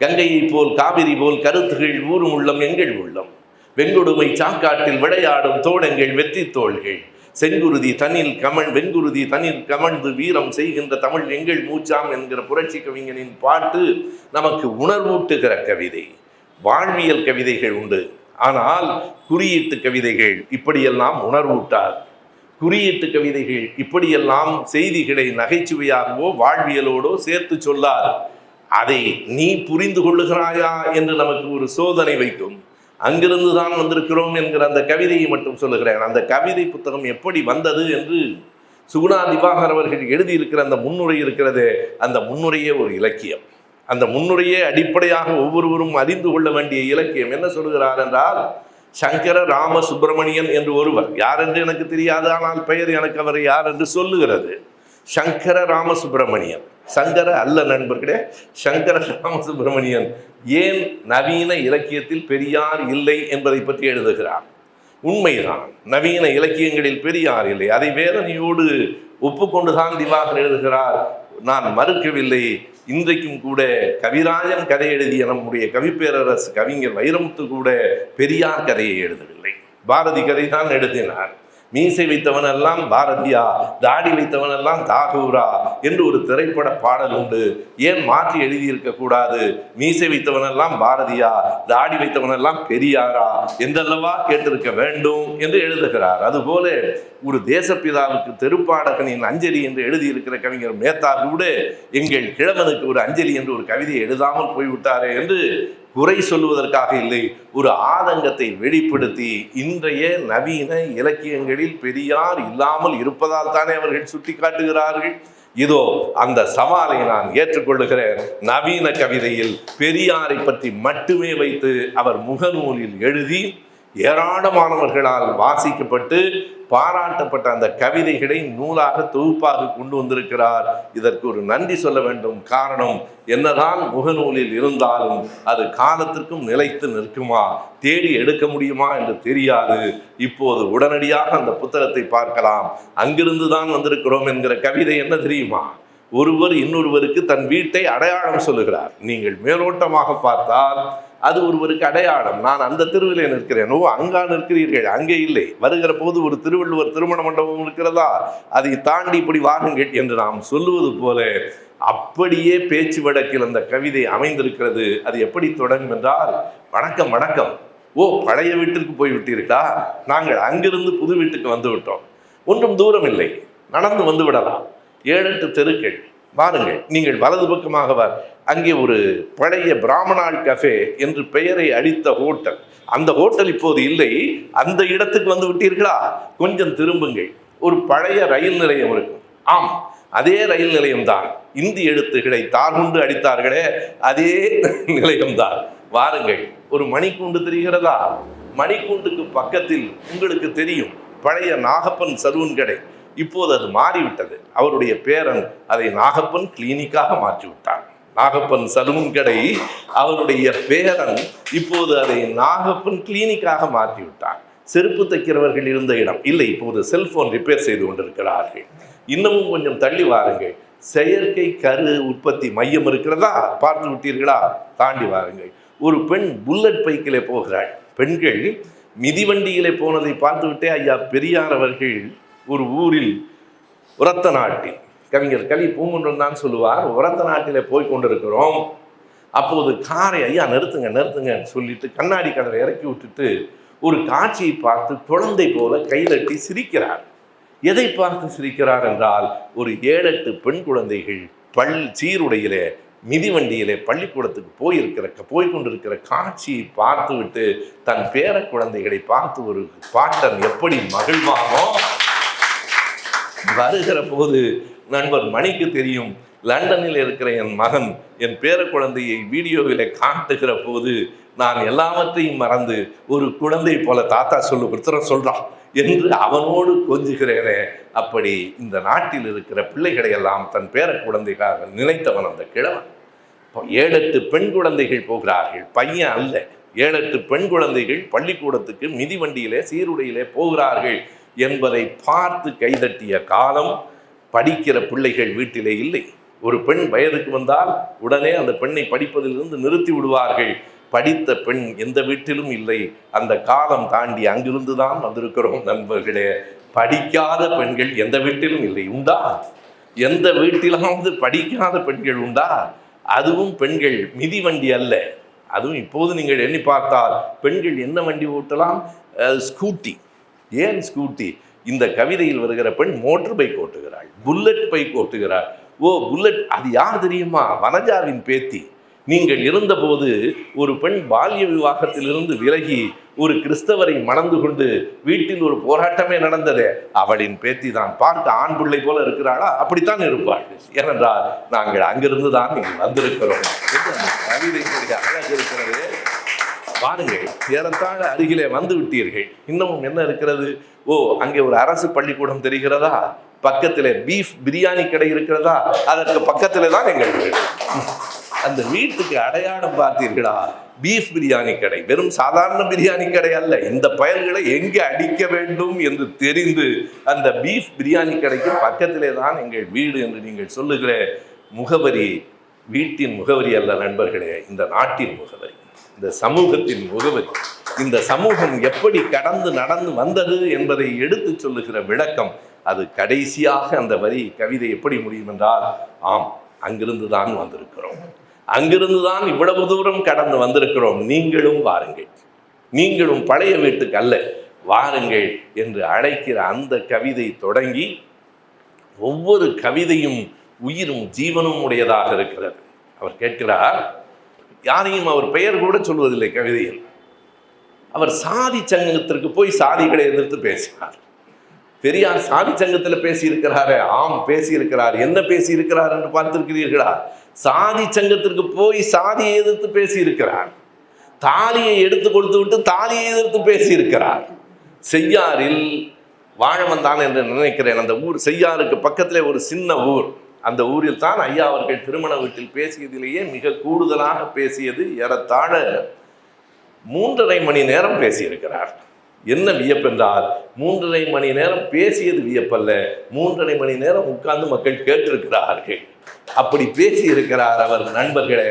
கங்கையை போல் காவிரி போல் கருத்துகள் ஊரும் உள்ளம் எங்கள் உள்ளம், வெண்கொடுமை சாக்காட்டில் விளையாடும் தோடங்கள் வெற்றி தோள்கள், செங்குருதி தனில் வெண்குருதி தனில் கமழ்ந்து வீரம் செய்கின்ற தமிழ் எங்கள் மூச்சாம் என்கிற புரட்சி கவிஞனின் பாட்டு நமக்கு உணர்வூட்டுகிற கவிதை. வாழ்வியல் கவிதைகள் உண்டு, ஆனால் குறியீட்டு கவிதைகள் இப்படியெல்லாம் உணர்வூட்டார். குறியீட்டு கவிதைகள் இப்படியெல்லாம் செய்திகளை நகைச்சுவையாகவோ வாழ்வியலோடோ சேர்த்து சொல்லாது. அதை நீ புரிந்து கொள்ளுகிறாயா என்று நமக்கு ஒரு சோதனை வைக்கும். அங்கிருந்து தான் வந்திருக்கிறோம் என்கிற அந்த கவிதையை மட்டும் சொல்லுகிறேன். அந்த கவிதை புத்தகம் எப்படி வந்தது என்று சுகுணா திவாகர் அவர்கள் எழுதியிருக்கிற அந்த முன்னுரை இருக்கிறது. அந்த முன்னுரையே ஒரு இலக்கியம். அந்த முன்னுரையே அடிப்படையாக ஒவ்வொருவரும் அறிந்து கொள்ள வேண்டிய இலக்கியம். என்ன சொல்லுகிறார் என்றால், சங்கர ராம சுப்பிரமணியன் என்று ஒருவர், யார் என்று எனக்கு தெரியாது, ஆனால் பெயர் எனக்கு அவர் யார் என்று சொல்லுகிறது. சங்கர ராம சுப்பிரமணியன், சங்கர அல்ல நண்பர்களே, சங்கர ராம சுப்பிரமணியன் ஏன் நவீன இலக்கியத்தில் பெரியார் இல்லை என்பதை பற்றி எழுதுகிறார். உண்மைதான், நவீன இலக்கியங்களில் பெரியார் இல்லை. அதை வேதனையோடு ஒப்புக்கொண்டுதான் திவாகர் எழுதுகிறார். நான் மறுக்கவில்லை. இன்றைக்கும் கூட கவிராஜன் கதை எழுதிய நம்முடைய கவிப்பேரரசு கவிஞர் வைரமுத்து கூட பெரியார் கதையை எழுதவில்லை, பாரதி கதை தான் எழுதினார். மீசை வைத்தவனெல்லாம் பாரதியா, தாடி வைத்தவனெல்லாம் தாகூரா என்று ஒரு திரைப்பட பாடல் உண்டு. ஏன் மாற்றி எழுதியிருக்க கூடாது? மீசை வைத்தவனெல்லாம் பாரதியா, தாடி வைத்தவனெல்லாம் பெரியாரா என்றல்லவா கேட்டிருக்க வேண்டும் என்று எழுதுகிறார். அதுபோல ஒரு தேசப்பிதாவுக்கு தெருப்பாடகனின் அஞ்சலி என்று எழுதியிருக்கிற கவிஞர் மேத்தா கூட எங்கள் கிழவனுக்கு ஒரு அஞ்சலி என்று ஒரு கவிதையை எழுதாமல் போய்விட்டாரே என்று குறை சொல்லுவதற்காக இல்லை, ஒரு ஆதங்கத்தை வெளிப்படுத்தி இன்றைய நவீன இலக்கியங்களில் பெரியார் இல்லாமல் இருப்பதால் தானே அவர்கள் சுட்டி காட்டுகிறார்கள். இதோ அந்த சவாலை நான் ஏற்றுக்கொள்ளுகிறேன். நவீன கவிதையில் பெரியாரை பற்றி மட்டுமே வைத்து அவர் முகநூலில் எழுதி ஏராளமானவர்களால் வாசிக்கப்பட்டு பாராட்டப்பட்ட அந்த கவிதைகளை நூலாக தொகுப்பாக கொண்டு வந்திருக்கிறார். இதற்கு ஒரு நன்றி சொல்ல வேண்டும். காரணம், என்னதான் முகநூலில் இருந்தாலும் அது காலத்திற்கும் நிலைத்து நிற்குமா, தேடி எடுக்க முடியுமா என்று தெரியாது. இப்போது உடனடியாக அந்த புத்தகத்தை பார்க்கலாம். அங்கிருந்து தான் வந்திருக்கிறோம் என்கிற கவிதை என்ன தெரியுமா? ஒருவர் இன்னொருவருக்கு தன் வீட்டை அடையாளம் சொல்லுகிறார். நீங்கள் மேலோட்டமாக பார்த்தால் அது ஒருவருக்கு அடையாளம். நான் அந்த தெருவிலே நிற்கிறேன், ஓ அங்கா நிற்கிறீர்கள், அங்கே இல்லை, வருகிற போது ஒரு திருவள்ளுவர் திருமண மண்டபம் இருக்கிறதா, அதை தாண்டி இப்படி வாருங்கள் என்று நாம் சொல்லுவது போல அப்படியே பேச்சு வழக்கில் அந்த கவிதை அமைந்திருக்கிறது. அது எப்படி தொடங்கும் என்றால், வணக்கம் வணக்கம், ஓ பழைய வீட்டிற்கு போய்விட்டீர்களா, நாங்கள் அங்கிருந்து புது வீட்டுக்கு வந்து விட்டோம், ஒன்றும் தூரம் இல்லை, நடந்து வந்து விடலாம், 7-8 தெருக்கள், வாருங்கள், நீங்கள் வலது பக்கமாக வார், அங்கே ஒரு பழைய பிராமணால் கஃபே என்று பெயரை அடித்த ஹோட்டல், அந்த ஹோட்டல் இப்போது இல்லை, அந்த இடத்துக்கு வந்து விட்டீர்களா, கொஞ்சம் திரும்புங்கள், ஒரு பழைய ரயில் நிலையம் இருக்கும், ஆம் அதே ரயில் நிலையம்தான், இந்தி எழுத்துக்களை தார்குண்டு அடித்தார்களே அதே நிலையம்தான், வாருங்கள், ஒரு மணிக்கூண்டு தெரிகிறதா, மணிக்கூண்டுக்கு பக்கத்தில் உங்களுக்கு தெரியும் பழைய நாகப்பன் சலூன் கடை, இப்போது அது மாறிவிட்டது, அவருடைய பேரன் அதை நாகப்பன் கிளினிக்காக மாற்றிவிட்டார். நாகப்பன் சலூன் கடை அவருடைய பேரன் இப்போது அதை நாகப்பன் கிளினிக்காக மாற்றிவிட்டார். செருப்பு தைக்கிறவர்கள் இருந்த இடம் இல்லை, இப்போது செல்போன் ரிப்பேர் செய்து கொண்டிருக்கிறார்கள். இன்னமும் கொஞ்சம் தள்ளி வாருங்கள், செயற்கை கரு உற்பத்தி மையம் இருக்கிறதா, பார்த்து விட்டீர்களா, தாண்டி வாருங்கள், ஒரு பெண் புல்லட் பைக்கிலே போகிறாள். பெண்கள் மிதிவண்டியிலே போனதை பார்த்துவிட்டே ஐயா பெரியார் அவர்கள் ஒரு ஊரில் உரத்த நாட்டில், கவிஞர் கலி பூங்குன்றம் தான் சொல்லுவார், உரத்த நாட்டிலே போய் கொண்டிருக்கிறோம், அப்போது காரை ஐயா நிறுத்துங்க நிறுத்துங்கன்னு சொல்லிட்டு கண்ணாடி கதவை இறக்கி விட்டுட்டு ஒரு காட்சியை பார்த்து குழந்தை போல கைதட்டி சிரிக்கிறார். எதை பார்த்து சிரிக்கிறார் என்றால், ஒரு 7-8 பெண் குழந்தைகள் சீருடையிலே மிதிவண்டியிலே பள்ளிக்கூடத்துக்கு போய்கொண்டிருக்கிற காட்சியை பார்த்து விட்டு தன் பேர குழந்தைகளை பார்த்து ஒரு பாட்டன் எப்படி மகிழ்வானோ, வருகிற போது நண்பர் மணிக்கு தெரியும், லண்டனில் இருக்கிற என் மகன் என் பேர குழந்தையை வீடியோவில் காட்டுகிற போது நான் எல்லாவற்றையும் மறந்து ஒரு குழந்தை போல தாத்தா சொல்றான் என்று அவனோடு கொஞ்சுகிறேனே. அப்படி இந்த நாட்டில் இருக்கிற பிள்ளைகளை எல்லாம் தன் பேர குழந்தைகளாக நினைத்தவன் அந்த கிழவன். 7-8 பெண் குழந்தைகள் போகிறார்கள், பையன் அல்ல, 7-8 பெண் குழந்தைகள் பள்ளிக்கூடத்துக்கு மிதிவண்டியிலே சீருடையிலே போகிறார்கள் என்பதை பார்த்து கைதட்டிய காலம் படிக்கிற பிள்ளைகள் வீட்டிலே இல்லை. ஒரு பெண் வயதுக்கு வந்தால் உடனே அந்த பெண்ணை படிப்பதிலிருந்து நிறுத்தி விடுவார்கள். படித்த பெண் எந்த வீட்டிலும் இல்லை. அந்த காலம் தாண்டி அங்கிருந்து தான் வந்திருக்கிறோம் நண்பர்களே. படிக்காத பெண்கள் எந்த வீட்டிலும் இல்லை. உண்டா? எந்த வீட்டிலாவது படிக்காத பெண்கள் உண்டா? அதுவும் பெண்கள் மிதிவண்டி அல்ல. அதுவும் இப்போது நீங்கள் எண்ணி பார்த்தால் பெண்கள் என்ன வண்டி ஓட்டலாம்? ஸ்கூட்டி. ஏன் ஸ்கூட்டி? இந்த கவிதையில் வருகிற பெண் மோட்டர் பைக் ஓட்டுகிறாள், புல்லட் பைக் ஓட்டுகிறாள். ஓ புல்லட், அது யார் தெரியுமா? வனஜாவின் பேத்தி. நீங்கள் இருந்தபோது ஒரு பெண் பால்ய விவாகத்திலிருந்து விலகி ஒரு கிறிஸ்தவரை மணந்து கொண்டு வீட்டில் ஒரு போராட்டமே நடந்தது. அவளின் பேத்தி தான். பார்க்க ஆண் பிள்ளை போல இருக்கிறாளா? அப்படித்தான் இருப்பாள். ஏனென்றால் நாங்கள் அங்கிருந்து தான் நீங்கள் வந்திருக்கிறோம். கவிதைகளுடைய அழகு இருக்கிறது பாருங்கள். ஏறத்தாழ அருகிலே வந்து விட்டீர்கள். இன்னமும் என்ன இருக்கிறது? ஓ, அங்கே ஒரு அரசு பள்ளிக்கூடம் தெரிகிறதா? பக்கத்திலே பீஃப் பிரியாணி கடை இருக்கிறதா? அதற்கு பக்கத்திலே தான் எங்கள் வீடு. அந்த வீட்டுக்கு அடையாளம் பார்த்தீர்களா? பீஃப் பிரியாணி கடை. வெறும் சாதாரண பிரியாணி கடை அல்ல. இந்த பயல்களை எங்கே அடிக்க வேண்டும் என்று தெரிந்து அந்த பீஃப் பிரியாணி கடைக்கு பக்கத்திலே தான் எங்கள் வீடு என்று நீங்கள் சொல்லுகிற முகவரி வீட்டின் முகவரி அல்ல நண்பர்களே, இந்த நாட்டின் முகவரி, இந்த சமூகத்தின் முகவரி. இந்த சமூகம் எப்படி நடந்து வந்தது என்பதை எடுத்து சொல்லுகிற விளக்கம். அது கடைசியாக அந்த கவிதை எப்படி முடியும் என்றால், ஆம், அங்கிருந்து தான் வந்திருக்கிறோம், அங்கிருந்து தான் இவ்வளவு தூரம் கடந்து வந்திருக்கிறோம், நீங்களும் வாருங்கள், நீங்களும் பழைய வீட்டுக்கு அல்ல வாருங்கள் என்று அழைக்கிற அந்த கவிதை தொடங்கி ஒவ்வொரு கவிதையும் உயிரும் ஜீவனும் உடையதாக இருக்கிறது. அவர் கேட்கிறார், யாரையும் அவர் பெயர் கூட சொல்வதில்லை கவிதையில். அவர் சாதி சங்கத்திற்கு போய் சாதிகளை எதிர்த்து பேசினார். பெரியார் சாதி சங்கத்தில் பேசியிருக்கிறாரே? ஆம், பேசியிருக்கிறார். என்ன பேசியிருக்கிறார் என்று பார்த்திருக்கிறீர்களா? சாதி சங்கத்திற்கு போய் சாதியை எதிர்த்து பேசியிருக்கிறார். தாலியை எடுத்து கொடுத்து விட்டு தாலியை எதிர்த்து பேசியிருக்கிறார். செய்யாறில் வாழமந்தான் என்று நினைக்கிறேன், அந்த ஊர் செய்யாருக்கு பக்கத்திலே ஒரு சின்ன ஊர். அந்த ஊரில் தான் ஐயா அவர்கள் திருமண வீட்டில் பேசியதிலேயே மிக கூடுதலாக பேசியது. ஏறத்தாழ 3.5 மணி நேரம் பேசியிருக்கிறார். என்ன வியப்பென்றால் 3.5 மணி நேரம் பேசியது வியப்பல்ல, 3.5 மணி நேரம் உட்கார்ந்து மக்கள் கேட்டிருக்கிறார்கள். அப்படி பேசி இருக்கிறார் அவர் நண்பர்களே.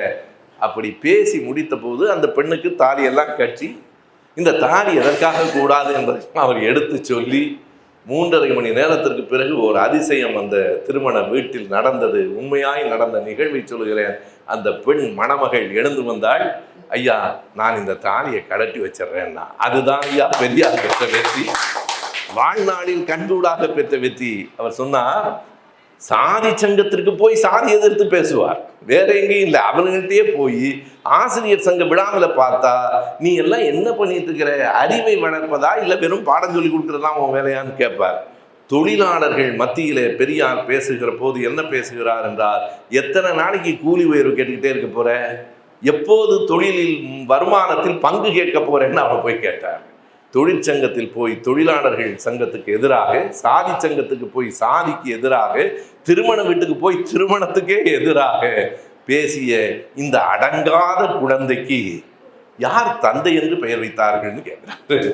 அப்படி பேசி முடித்த போது அந்த பெண்ணுக்கு தாலியெல்லாம் கட்டி, இந்த தாலி எதற்காக கூடாது என்பதை அவர் எடுத்து சொல்லி 3.5 மணி நேரத்திற்கு பிறகு ஒரு அதிசயம் அந்த திருமண வீட்டில் நடந்தது. உண்மையாய் நடந்த நிகழ்வை சொல்கிறேன். அந்த பெண் மணமகள் எழுந்து வந்தாள். ஐயா, நான் இந்த தாலியை கழட்டி வச்சிடறேன்னா. அதுதான் ஐயா பெரியார் பெற்ற வெற்றி, வாழ்நாளில் கண்கூடாக பெற்ற வெற்றி. அவர் சொன்னார், சாதி சங்கத்திற்கு போய் சாதி எதிர்த்து பேசுவார், வேற எங்கேயும் இல்லை. அவனுங்கிட்டே போய் ஆசிரியர் சங்க விழாவில் பார்த்தா, நீ எல்லாம் என்ன பண்ணிட்டு இருக்கிற, அறிவை வளர்ப்பதா இல்லை வெறும் பாடம் சொல்லி கொடுக்குறதா உன் வேலையான்னு கேட்பார். தொழிலாளர்கள் மத்தியிலே பெரியார் பேசுகிற போது என்ன பேசுகிறார் என்றால், எத்தனை நாளைக்கு கூலி உயர்வு கேட்டுக்கிட்டே இருக்க போற, எப்போது தொழிலில் வருமானத்தில் பங்கு கேட்க போறேன்னு அவனை போய் கேட்டார். தொழிற்சங்கத்தில் போய் தொழிலாளர்கள் சங்கத்துக்கு எதிராக, சாதி சங்கத்துக்கு போய் சாதிக்கு எதிராக, திருமண வீட்டுக்கு போய் திருமணத்துக்கே எதிராக பேசிய இந்த அடங்காத குழந்தைக்கு யார் தந்தை என்று பெயர் வைத்தார்கள்னு கேட்கிறார்.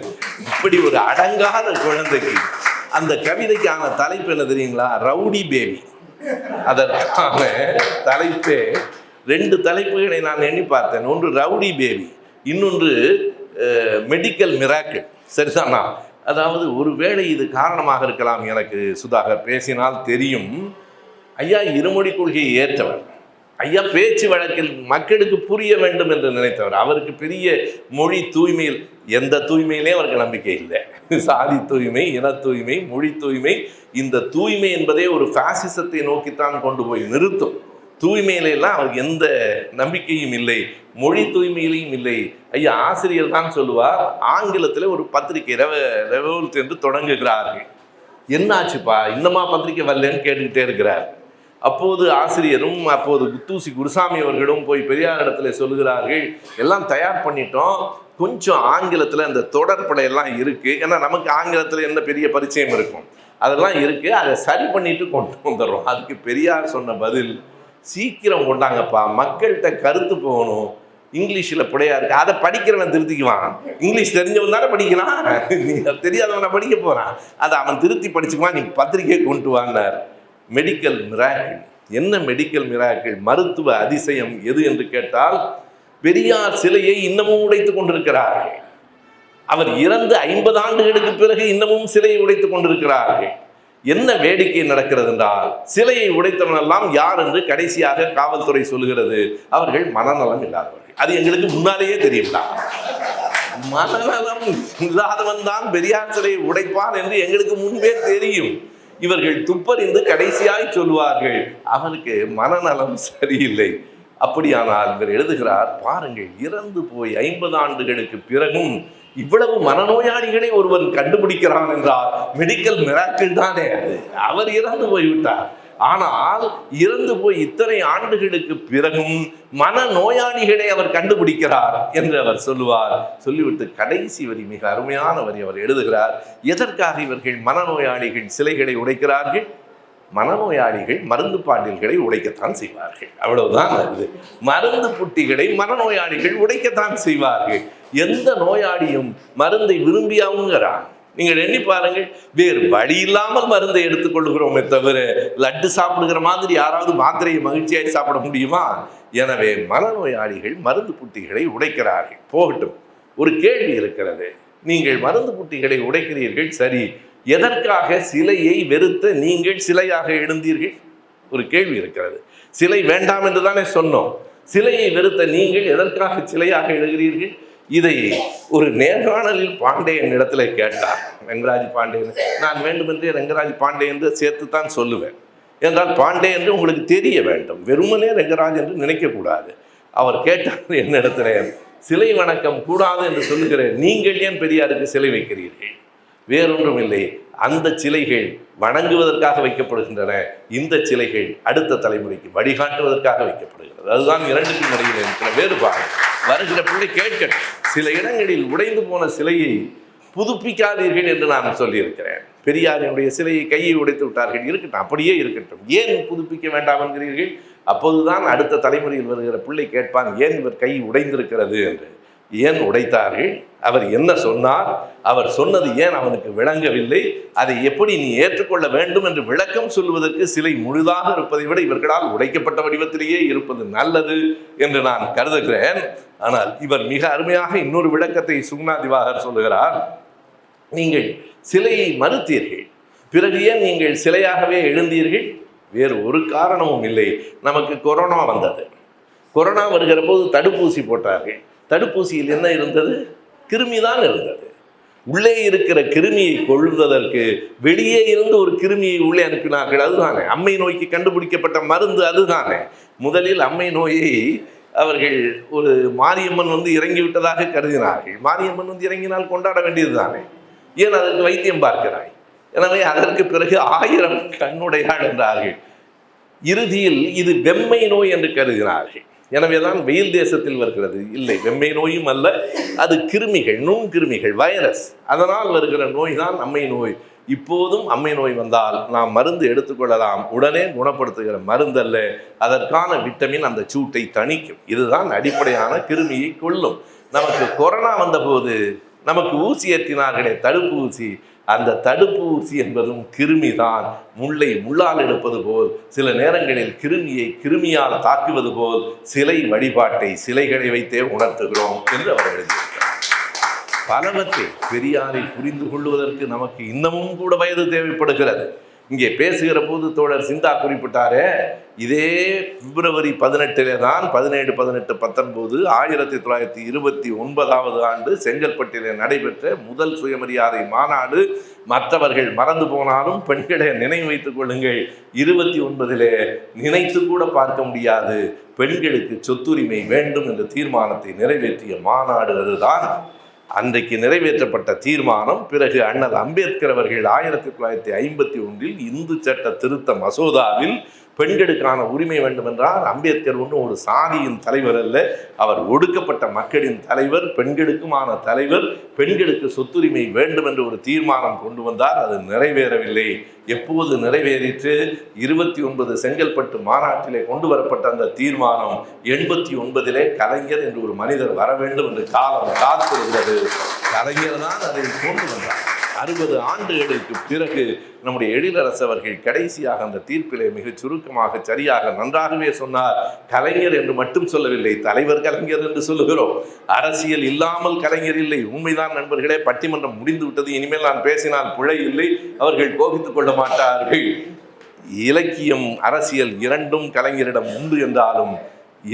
இப்படி ஒரு அடங்காத குழந்தைக்கு அந்த கவிதைக்கான தலைப்பு என்ன தெரியுங்களா? Rowdy baby. அதற்கான தலைப்பே 2 தலைப்புகளை நான் எண்ணி பார்த்தேன். ஒன்று ரவுடி பேபி, இன்னொன்று மெடிக்கல் மிராக்கிள். சரிதானா? அதாவது ஒருவேளை இது காரணமாக இருக்கலாம். எனக்கு சுதாகர் பேசினால் தெரியும், ஐயா இருமொழி கொள்கையை ஏற்றவர், ஐயா பேச்சு வழக்கில் மக்களுக்கு புரிய வேண்டும் என்று நினைத்தவர். அவருக்கு பெரிய மொழி தூய்மையில் எந்த தூய்மையிலே அவருக்கு நம்பிக்கை இல்லை. சாதி தூய்மை, இன தூய்மை, மொழி தூய்மை, இந்த தூய்மை என்பதே ஒரு பாசிசத்தை நோக்கித்தான் கொண்டு போய் நிறுத்தும். தூய்மையிலெல்லாம் அவருக்கு எந்த நம்பிக்கையும் இல்லை, மொழி தூய்மையிலையும் இல்லை. ஐயா ஆசிரியர் தான் சொல்லுவார், ஆங்கிலத்தில் ஒரு பத்திரிகை ரெவல்ட் என்று தொடங்குகிறார்கள். என்னாச்சுப்பா இன்னமா பத்திரிகை வரலன்னு கேட்டுக்கிட்டே இருக்கிறார். அப்போது ஆசிரியரும் அப்போது குத்தூசி குருசாமி அவர்களும் போய் பெரியார் இடத்துல சொல்லுகிறார்கள், எல்லாம் தயார் பண்ணிட்டோம், கொஞ்சம் ஆங்கிலத்தில் அந்த தொடர்படையெல்லாம் இருக்குது, ஏன்னா நமக்கு ஆங்கிலத்தில் என்ன பெரிய பரிச்சயம் இருக்கும், அதெல்லாம் இருக்குது, அதை சரி பண்ணிட்டு கொண்டு வந்துடுறோம். அதுக்கு பெரியார் சொன்ன பதில், சீக்கிரம் கொண்டாங்கப்பா, மக்கள்கிட்ட கருத்து போகணும், இங்கிலீஷில் பிழையா இருக்கு, அதை படிக்கிறவன் திருத்திக்குவான், இங்கிலீஷ் தெரிஞ்சவன் தானே படிக்கலாம், நீ தெரியாதவனை படிக்க போகிறான், அதை அவன் திருத்தி படிச்சுக்குவான், நீ பத்திரிகையை கொண்டு வாங்கினார். Medical miracle. என்ன மெடிக்கல் மிராக்கிள், மருத்துவ அதிசயம் எது என்று கேட்டால், பெரியார் சிலையை இன்னமும் உடைத்துக் கொண்டிருக்கிறார்கள். அவர் இறந்து 50 ஆண்டுகளுக்கு பிறகு இன்னமும் சிலையை உடைத்துக் கொண்டிருக்கிறார்கள். என்ன வேடிக்கை நடக்கிறது என்றால், சிலையை உடைத்தவனெல்லாம் யார் என்று கடைசியாக காவல்துறை சொல்லுகிறது, அவர்கள் மனநலம் இல்லாதவர்கள். அது எங்களுக்கு முன்னாலேயே தெரியும்டா. மனநலம் இல்லாதவன் தான் பெரியார் சிலையை உடைப்பான் என்று எங்களுக்கு முன்பே தெரியும். இவர்கள் துப்பறிந்து கடைசியாய் சொல்வார்கள், அவனுக்கு மனநலம் சரியில்லை. அப்படியானால் இவர் எழுதுகிறார், பாருங்கள், இறந்து போய் 50 ஆண்டுகளுக்கு பிறகும் இவ்வளவு மனநோயாளிகளை ஒருவன் கண்டுபிடிக்கிறான் என்றால் மெடிக்கல் மிராக்கிள் தானே அது. அவர் இறந்து போய்விட்டார், ஆனால் இறந்து போய் இத்தனை ஆண்டுகளுக்கு பிறகும் மனநோயாளிகளை அவர் கண்டுபிடிக்கிறார் என்று அவர் சொல்லுவார். சொல்லிவிட்டு கடைசி வரி மிக அருமையான வரி அவர் எழுதுகிறார், எதற்காக இவர்கள் மனநோயாளிகள் சிலைகளை உடைக்கிறார்கள்? மனநோயாளிகள் மருந்து பாட்டில்களை உடைக்கத்தான் செய்வார்கள், அவ்வளவுதான். அது மருந்து புட்டிகளை மனநோயாளிகள் உடைக்கத்தான் செய்வார்கள். எந்த நோயாளியும் மருந்தை விரும்பியாவுங்கிறான். நீங்கள் எண்ணி பாருங்கள், வேறு வழி இல்லாமல் மருந்தை எடுத்துக்கொள்கிறோமே தவிர லட்டு சாப்பிடுகிற மாதிரி யாராவது மாத்திரையை மகிழ்ச்சியாய் சாப்பிட முடியுமா? எனவே மனநோயாளிகள் மருந்து புட்டிகளை உடைக்கிறார்கள். போகட்டும், ஒரு கேள்வி இருக்கிறது, நீங்கள் மருந்து புட்டிகளை உடைக்கிறீர்கள், சரி, எதற்காக சிலையை வெறுத்த நீங்கள் சிலையாக எழுந்தீர்கள்? ஒரு கேள்வி இருக்கிறது. சிலை வேண்டாம் என்று தானே சொன்னோம், சிலையை வெறுத்த நீங்கள் எதற்காக சிலையாக எழுகிறீர்கள்? இதை ஒரு நேர்காணலில் பாண்டேயன் இடத்துல கேட்டார், ரங்கராஜ் பாண்டேயன். நான் வேண்டுமென்றே ரங்கராஜ் பாண்டே என்று சேர்த்துத்தான் சொல்லுவேன், என்றால் பாண்டே என்று உங்களுக்கு தெரிய வேண்டும், வெறுமனே ரங்கராஜ் என்று நினைக்கக்கூடாது. அவர் கேட்டார் என்ன இடத்துல, சிலை வணக்கம் கூடாது என்று சொல்லுகிறேன், நீங்கள் ஏன் பெரியாருக்கு சிலை வைக்கிறீர்கள்? வேறொன்றும் இல்லை, அந்த சிலைகள் வணங்குவதற்காக வைக்கப்படுகின்றன, இந்த சிலைகள் அடுத்த தலைமுறைக்கு வழிகாட்டுவதற்காக வைக்கப்படுகிறது. அதுதான் இரண்டுக்கும் இடையில் இருக்கிற வேறுபாடு. வருகிற பிள்ளை கேட்கட்டும், சில இடங்களில் உடைந்து போன சிலையை புதுப்பிக்காதீர்கள் என்று நான் சொல்லியிருக்கிறேன். பெரியாரினுடைய சிலையை கையை உடைத்து விட்டார்கள், இருக்கட்டும், அப்படியே இருக்கட்டும், ஏன் புதுப்பிக்க வேண்டாம் என்கிறீர்கள்? அப்போதுதான் அடுத்த தலைமுறையில் வருகிற பிள்ளை கேட்பான், ஏன் இவர் கை உடைந்திருக்கிறது என்று. ஏன் உடைத்தார்கள்? அவர் என்ன சொன்னார்? அவர் சொன்னது ஏன் அவனுக்கு விளங்கவில்லை? அதை எப்படி நீ ஏற்றுக்கொள்ள வேண்டும் என்று விளக்கம் சொல்வதற்கு சிலை முழுதாக இருப்பதை விட இவர்களால் உடைக்கப்பட்ட வடிவத்திலேயே இருப்பது நல்லது என்று நான் கருதுகிறேன். ஆனால் இவர் மிக அருமையாக இன்னொரு விளக்கத்தை சுகுணா திவாகர் சொல்லுகிறார். நீங்கள் சிலையை மறுத்தீர்கள், பிறகு ஏன் நீங்கள் சிலையாகவே எழுந்தீர்கள்? வேறு ஒரு காரணமும் இல்லை. நமக்கு கொரோனா வந்தது. கொரோனா வருகிற போது தடுப்பூசி போட்டார்கள். தடுப்பூசியில் என்ன இருந்தது? கிருமி தான் இருந்தது. உள்ளே இருக்கிற கிருமியை கொள்வதற்கு வெளியே இருந்து ஒரு கிருமியை உள்ளே அனுப்பினார்கள். அதுதானே அம்மை நோய்க்கு கண்டுபிடிக்கப்பட்ட மருந்து. அதுதானே முதலில் அம்மை நோயை அவர்கள் ஒரு மாரியம்மன் இறங்கி விட்டதாக கருதினார்கள். மாரியம்மன் இறங்கினால் கொண்டாட வேண்டியது தானே, ஏன் அதற்கு வைத்தியம் பார்க்கிறாய்? எனவே அதற்கு பிறகு 1000 கண்ணுடையாள் என்றார்கள். இறுதியில் இது வெம்மை நோய் என்று கருதினார்கள். எனவேதான் வெயில் தேசத்தில் வருகிறது. இல்லை, வெம்மை நோயும் அல்ல, அது கிருமிகள், நுண்கிருமிகள், வைரஸ், அதனால் வருகிற நோய் தான் அம்மை நோய். இப்போதும் அம்மை நோய் வந்தால் நாம் மருந்து எடுத்துக்கொள்ளலாம், உடனே குணப்படுத்துகிற மருந்து அல்ல, அதற்கான விட்டமின் அந்த சூட்டை தணிக்கும். இதுதான் அடிப்படையான கிருமியை கொல்லும். நமக்கு கொரோனா வந்தபோது நமக்கு ஊசி ஏற்றினார்களே, தடுப்பு ஊசி, அந்த தடுப்பு ஊசி என்பதும் கிருமி தான். முள்ளை முள்ளால் எடுப்பது போல் சில நேரங்களில் கிருமியை கிருமியால் தாக்குவது போல் சிலை வழிபாட்டை சிலைகளை வைத்தே உணர்த்துகிறோம் என்று அவர் எழுதியிருக்கிறார். பலவற்றை பெரியாரை புரிந்து கொள்வதற்கு நமக்கு இன்னமும் கூட வயது தேவைப்படுகிறது. இங்கே பேசுகிற போது தோழர் சிந்தா குறிப்பிட்டாரே, இதே பிப்ரவரி 18 தான் 17, 18, 19 1929 ஆண்டு செங்கல்பட்டிலே நடைபெற்ற முதல் சுயமரியாதை மாநாடு. மற்றவர்கள் மறந்து போனாலும் பெண்களை நினைவு வைத்துக் கொள்ளுங்கள். 29 நினைத்து கூட பார்க்க முடியாது பெண்களுக்கு சொத்துரிமை வேண்டும் என்ற தீர்மானத்தை நிறைவேற்றிய மாநாடு அதுதான். அன்றைக்கு நிறைவேற்றப்பட்ட தீர்மானம் பிறகு அண்ணல் அம்பேத்கர் அவர்கள் 1951 இந்து சட்ட திருத்த மசோதாவில் பெண்களுக்கான உரிமை வேண்டும் என்றால், அம்பேத்கர் ஒன்றும் ஒரு சாதியின் தலைவர் அல்ல, அவர் ஒடுக்கப்பட்ட மக்களின் தலைவர், பெண்களுக்குமான தலைவர். பெண்களுக்கு சொத்துரிமை வேண்டும் என்று ஒரு தீர்மானம் கொண்டு வந்தார். அது நிறைவேறவில்லை. எப்போது நிறைவேறிற்று? 29 செங்கல்பட்டு மாநாட்டிலே கொண்டு வரப்பட்ட அந்த தீர்மானம் 89 கலைஞர் என்று ஒரு மனிதர் வர வேண்டும் என்று காலம் காத்திருந்தது. கலைஞர் தான் அதை கொண்டு வந்தார். 60 ஆண்டுகளுக்கு பிறகு நம்முடைய எழிலரசு அவர்கள் கடைசியாக அந்த தீர்ப்பிலே மிகச் சுருக்கமாக சரியாக நன்றாகவே சொன்னார். கலைஞர் என்று மட்டும் சொல்லவில்லை, தலைவர் கலைஞர் என்று சொல்லுகிறோம். அரசியல் இல்லாமல் கலைஞர் இல்லை. உண்மைதான் நண்பர்களே, பட்டிமன்றம் முடிந்து விட்டது. இனிமேல் நான் பேசினால் பிழை இல்லை, அவர்கள் கோபித்துக் கொள்ள மாட்டார்கள். இலக்கியம் அரசியல் இரண்டும் கலைஞரிடம் உண்டு என்றாலும்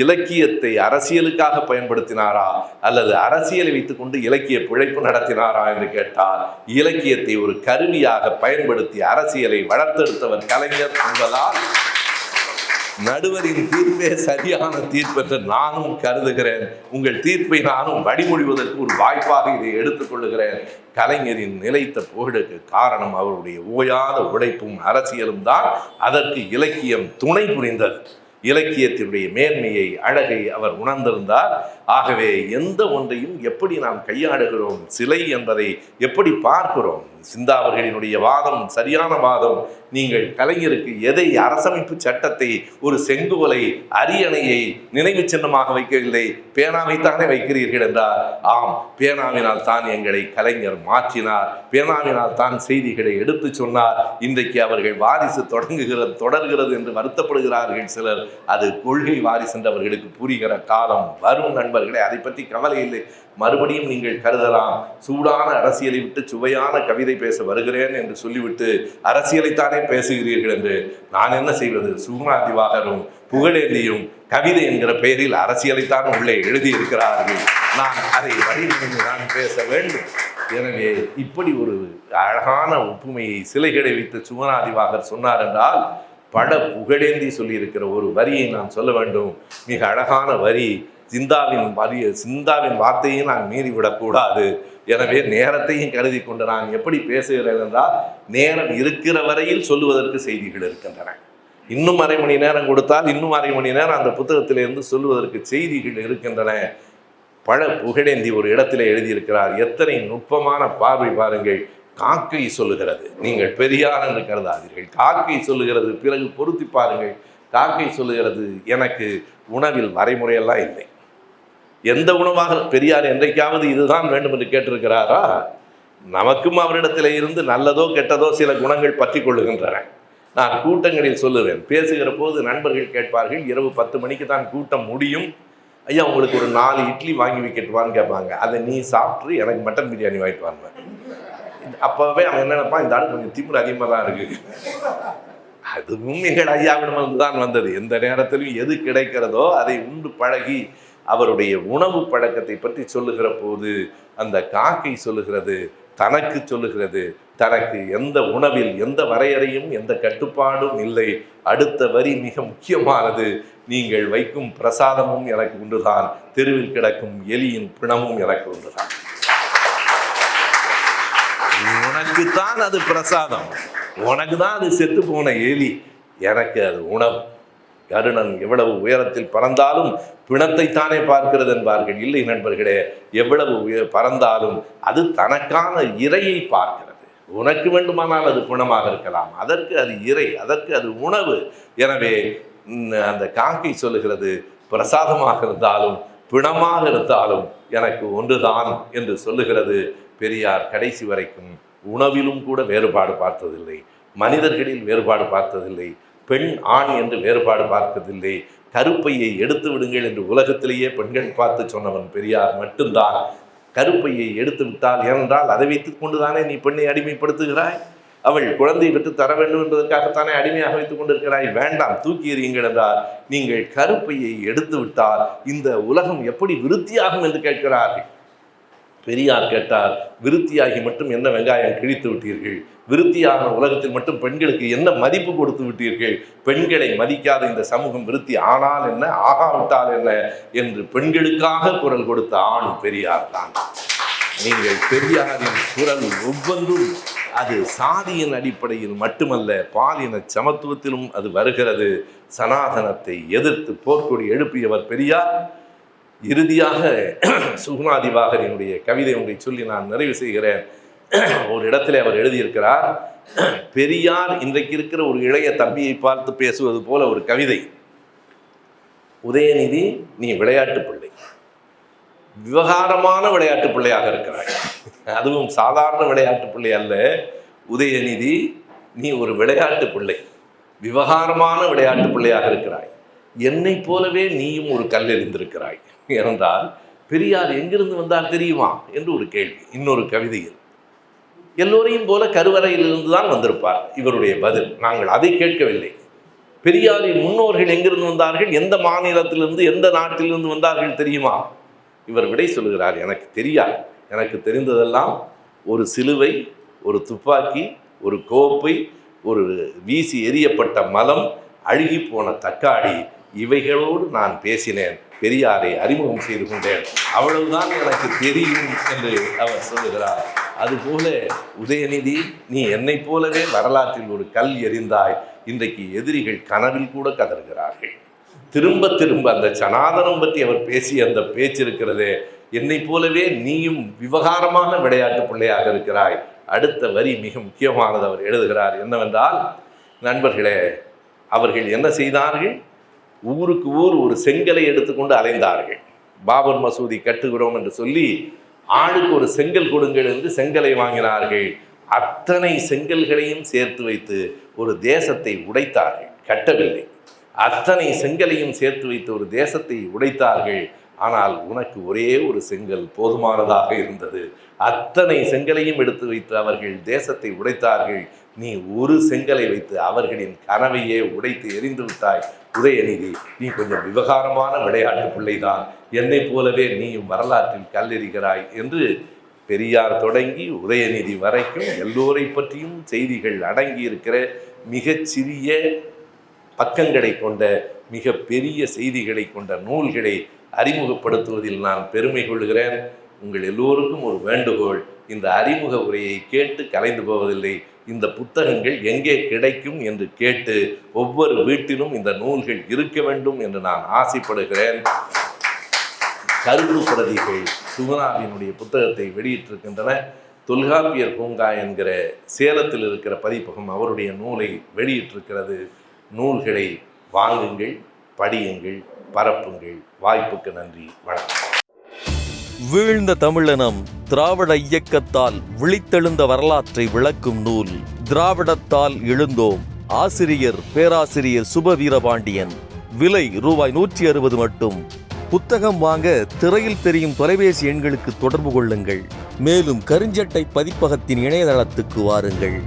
இலக்கியத்தை அரசியலுக்காக பயன்படுத்தினாரா அல்லது அரசியலை வைத்துக்கொண்டு இலக்கிய பிழைப்பு நடத்தினாரா என்று கேட்டால், இலக்கியத்தை ஒரு கருவியாக பயன்படுத்தி அரசியலை வளர்த்தெடுத்தவர் கலைஞர் என்பதால் நடுவரின் தீர்ப்பே சரியான தீர்ப்பு என்று நானும் கருதுகிறேன். உங்கள் தீர்ப்பை நானும் வழிமொழிவதற்கு ஒரு வாய்ப்பாக இதை எடுத்துக்கொள்ளுகிறேன். கலைஞரின் நிலைத்த புகழுக்கு காரணம் அவருடைய ஓயாத உழைப்பும் அரசியலும் தான். அதற்கு இலக்கியம் துணை புரிந்தது. இலக்கியத்தினுடைய மேன்மையை, அழகை அவர் உணர்ந்திருந்தார். ஆகவே எந்த ஒன்றையும் எப்படி நாம் கையாளுகிறோம், சிலை என்பதை எப்படி பார்க்கிறோம், சிந்தா அவர்களினுடைய வாதம் சரியான வாதம். நீங்கள் கலைஞருக்கு எதை, அரசமைப்பு சட்டத்தை, ஒரு செங்கோலை, அரியணையை நினைவு சின்னமாக வைக்கவில்லை, பேனாவைத்தானே வைக்கிறீர்கள் என்றார். ஆம், பேனாவினால் தான் எங்களை கலைஞர் மாற்றினார், பேனாவினால் தான் செய்திகளை எடுத்து சொன்னார். இன்றைக்கு அவர்கள் வாரிசு தொடர்கிறது என்று வருத்தப்படுகிறார்கள் சிலர். அது கொள்கை வாரிசு என்று அவர்களுக்கு புரிகிற காலம் வரும் நண்பர்களே. அதை பற்றி கவலை இல்லை. மறுபடியும் நீங்கள் கருதலாம், சூடான அரசியலை விட்டு சுவையான கவிதை பேச வருகிறேன் என்று சொல்லிவிட்டு அரசியலைத்தானே பேசுகிறீர்கள் என்று. நான் என்ன செய்வது? சுகுணா திவாகரும் புகழேந்தியும் கவிதை என்கிற பெயரில் அரசியலைத்தான் உள்ளே எழுதியிருக்கிறார்கள். நான் அதை வழிமொழி நான் பேச வேண்டும். எனவே இப்படி ஒரு அழகான ஒப்புமையை சிலைகளை வைத்து சுகுணா திவாகர் சொன்னார் என்றால், பட புகழேந்தி சொல்லியிருக்கிற ஒரு வரியை நான் சொல்ல வேண்டும். மிக அழகான வரி. சிந்தாவின் வார்த்தையும் நான் மீறிவிடக்கூடாது. எனவே நேரத்தையும் கருதி கொண்டு நான் எப்படி பேசுகிறேன் என்றால், நேரம் இருக்கிற வரையில் சொல்லுவதற்கு செய்திகள் இருக்கின்றன. இன்னும் அரை மணி நேரம் கொடுத்தால் இன்னும் அரை மணி நேரம் அந்த புத்தகத்திலிருந்து சொல்லுவதற்கு செய்திகள் இருக்கின்றன. பட புகழேந்தி ஒரு இடத்திலே எழுதியிருக்கிறார். எத்தனை நுட்பமான பார்வை பாருங்கள். காக்கை சொல்லுகிறது, நீங்கள் பெரியார் என்று கருதாதீர்கள். காக்கை சொல்லுகிறது, பிறகு பொருத்தி பாருங்கள். காக்கை சொல்லுகிறது, எனக்கு உணவில் வரைமுறையெல்லாம் இல்லை. எந்த உணவாக பெரியார் என்றைக்காவது இதுதான் வேண்டும் என்று கேட்டிருக்கிறாரா? நமக்கும் அவரிடத்தில் இருந்து நல்லதோ கெட்டதோ சில குணங்கள் பற்றி கொள்ளுகின்றன. நான் கூட்டங்களில் சொல்லுவேன், பேசுகிற போது நண்பர்கள் கேட்பார்கள், இரவு 10 மணிக்கு தான் கூட்டம் முடியும், ஐயா உங்களுக்கு ஒரு 4 இட்லி வாங்கி வைக்கட்டுவான்னு கேட்பாங்க. அதை நீ சாப்பிட்டு எனக்கு மட்டன் பிரியாணி வாங்கிட்டு வாங்க. அப்போவே அவன் என்ன நினைப்பான், இந்த ஆள் கொஞ்சம் திமிரு அதிகமாக தான் இருக்கு. அதுவும் எங்கள் ஐயாவிடமிருந்து தான் வந்தது. எந்த நேரத்திலும் எது கிடைக்கிறதோ அதை உண்டு பழகி அவருடைய உணவு பழக்கத்தை பற்றி சொல்லுகிற போது அந்த காக்கை சொல்லுகிறது, தனக்கு சொல்லுகிறது, தனக்கு எந்த உணவில் எந்த வரையறையும் எந்த கட்டுப்பாடும் இல்லை. அடுத்த வரி மிக முக்கியமானது, நீங்கள் வைக்கும் பிரசாதமும் எனக்கு உண்டுதான், தெருவில் கிடக்கும் எலியின் பிணமும் எனக்கு உண்டுதான். உனக்குத்தான் அது பிரசாதம், உனக்கு தான் அது செத்து போன எலி, எனக்கு அது உணவு. கருணன் எவ்வளவு உயரத்தில் பறந்தாலும் பிணத்தைத்தானே பார்க்கிறது என்பார்கள். இல்லை நண்பர்களே, எவ்வளவு பறந்தாலும் அது தனக்கான இரையை பார்க்கிறது. உனக்கு வேண்டுமானால் அது பிணமாக இருக்கலாம், அதற்கு அது இரை, அதற்கு அது உணவு. எனவே அந்த காக்கை சொல்லுகிறது, பிரசாதமாக இருந்தாலும் பிணமாக இருந்தாலும் எனக்கு ஒன்றுதான் என்று சொல்லுகிறது. பெரியார் கடைசி வரைக்கும் உணவிலும் கூட வேறுபாடு பார்த்ததில்லை, மனிதர்களில் வேறுபாடு பார்த்ததில்லை, பெண் ஆண் என்று வேறுபாடு பார்த்ததில்லை. கருப்பையை எடுத்து விடுங்கள் என்று உலகத்திலேயே பெண்கள் பார்த்து சொன்னவன் பெரியார் மட்டும்தான். கருப்பையை எடுத்து விட்டால், ஏனென்றால் அதை வைத்துக் கொண்டுதானே நீ பெண்ணை அடிமைப்படுத்துகிறாய். அவள் குழந்தை பெற்று தர வேண்டும் என்பதற்காகத்தானே அடிமையாக வைத்துக் கொண்டிருக்கிறாய், வேண்டாம் தூக்கி எறியுங்கள் என்றார். நீங்கள் கருப்பையை எடுத்து விட்டால் இந்த உலகம் எப்படி விருத்தியாகும் என்று கேட்கிறார்கள். பெரியார் கேட்டார், விருத்தியாகி மட்டும் என்ன வெங்காயம் கிழித்து விட்டீர்கள், விருத்தியான உலகத்தில் மட்டும் பெண்களுக்கு என்ன மதிப்பு கொடுத்து விட்டீர்கள், பெண்களை மதிக்காத இந்த சமூகம் விருத்தி ஆனால் என்ன ஆகாவிட்டால் என்ன என்று பெண்களுக்காக குரல் கொடுத்த ஆண் பெரியார் தான். நீங்கள் பெரியாரின் குரல் ஒவ்வொன்றும் அது சாதியின் அடிப்படையில் மட்டுமல்ல, பாலின சமத்துவத்திலும் அது வருகிறது. சனாதனத்தை எதிர்த்து போர்க்கொடி எழுப்பியவர் பெரியார். இறுதியாக சுகுணா திவாகரினுடைய கவிதை ஒன்றை சொல்லி நான் நிறைவு செய்கிறேன். ஒரு இடத்துல அவர் எழுதியிருக்கிறார், பெரியார் இன்றைக்கு இருக்கிற ஒரு இளைய தம்பியை பார்த்து பேசுவது போல ஒரு கவிதை. உதயநிதி, நீ விளையாட்டு பிள்ளை, விவகாரமான விளையாட்டு பிள்ளையாக இருக்கிறாய், அதுவும் சாதாரண விளையாட்டு பிள்ளை அல்ல. உதயநிதி, நீ ஒரு விளையாட்டு பிள்ளை, விவகாரமான விளையாட்டு பிள்ளையாக இருக்கிறாய். என்னை போலவே நீயும் ஒரு கல் எறிந்திருக்கிறாய் என்றால் பெரியார் எங்கிருந்து வந்தார் தெரியுமா என்று ஒரு கேள்வி. இன்னொரு கவிதையில், எல்லோரையும் போல கருவறையிலிருந்து தான் வந்திருப்பார். இவருடைய பதில், நாங்கள் அதை கேட்கவில்லை. பெரியாரின் முன்னோர்கள் எங்கிருந்து வந்தார்கள், எந்த மாநிலத்திலிருந்து எந்த நாட்டிலிருந்து வந்தார்கள் தெரியுமா? இவர் விடை சொல்கிறார், எனக்கு தெரியாது, எனக்கு தெரிந்ததெல்லாம் ஒரு சிலுவை, ஒரு துப்பாக்கி, ஒரு கோப்பை, ஒரு வீசி எறியப்பட்ட மலம், அழுகி போன தக்காளி, இவைகளோடு நான் பேசினேன், பெரியாரை அறிமுகம் செய்து கொண்டேன், அவ்வளவுதான் எனக்கு தெரியும் என்று அவர் சொல்லுகிறார். அதுபோல உதயநிதி, நீ என்னை போலவே வரலாற்றில் ஒரு கல் எறிந்தாய். இன்றைக்கு எதிரிகள் கனவில் கூட கதறுகிறார்கள். திரும்ப திரும்ப அந்த சனாதனம் பற்றி அவர் பேசிய அந்த பேச்சு இருக்கிறதே, என்னை போலவே நீயும் விவகாரமான விளையாட்டு பிள்ளையாக இருக்கிறாய். அடுத்த வரி மிக முக்கியமானது. அவர் எழுதுகிறார் என்னவென்றால், நண்பர்களே, அவர்கள் என்ன செய்தார்கள், ஊருக்கு ஊர் ஒரு செங்கலை எடுத்துக்கொண்டு அலைந்தார்கள். பாபர் மசூதி கட்டுகிறோம் என்று சொல்லி ஆளுக்கு ஒரு செங்கல் கொடுங்கள் என்று செங்கலை வாங்கினார்கள். அத்தனை செங்கல்களையும் சேர்த்து வைத்து ஒரு தேசத்தை உடைத்தார்கள். கட்டவில்லை, அத்தனை செங்கலையும் சேர்த்து வைத்து ஒரு தேசத்தை உடைத்தார்கள். ஆனால் உனக்கு ஒரே ஒரு செங்கல் போதுமானதாக இருந்தது. அத்தனை செங்கலையும் எடுத்து வைத்து அவர்கள் தேசத்தை உடைத்தார்கள். நீ ஒரு செங்கலை வைத்து அவர்களின் கனவையே உடைத்து எரிந்து விட்டாய். உதயநிதி, நீ கொஞ்சம் விவகாரமான விளையாட்டு பிள்ளைதான், என்னை போலவே நீயும் வரலாற்றில் கல்லெறிகிறாய் என்று பெரியார் தொடங்கி உதயநிதி வரைக்கும் எல்லோரை பற்றியும் செய்திகள் அடங்கி இருக்கிற மிகச்சிறிய பக்கங்களை கொண்ட மிக பெரிய செய்திகளை கொண்ட நூல்களை அறிமுகப்படுத்துவதில் நான் பெருமை கொள்கிறேன். உங்கள் எல்லோருக்கும் ஒரு வேண்டுகோள், இந்த அறிமுக உரையை கேட்டு கலைந்து போவதில்லை, இந்த புத்தகங்கள் எங்கே கிடைக்கும் என்று கேட்டு ஒவ்வொரு வீட்டிலும் இந்த நூல்கள் இருக்க வேண்டும் என்று நான் ஆசைப்படுகிறேன். கருப்பு பிரதிகள் சுகுணாவினுடைய புத்தகத்தை வெளியிட்டிருக்கின்றன. தொல்காப்பியர் பூங்கா என்கிற சேலத்தில் இருக்கிற பதிப்பகம் அவருடைய நூலை வெளியிட்டிருக்கிறது. நூல்களை வாங்குங்கள், படியுங்கள், பரப்புங்கள். வாய்ப்புக்கு நன்றி, வணக்கம். வீழ்ந்த தமிழினம் திராவிட இயக்கத்தால் விழித்தெழுந்த வரலாற்றை விளக்கும் நூல் திராவிடத்தால் எழுந்தோம். ஆசிரியர் பேராசிரியர் சுப வீரபாண்டியன். விலை ரூபாய் 160 மட்டும். புத்தகம் வாங்க திரையில் தெரியும் தொலைபேசி எண்களுக்கு தொடர்பு கொள்ளுங்கள். மேலும் கருஞ்சட்டை பதிப்பகத்தின் இணையதளத்துக்கு வாருங்கள்.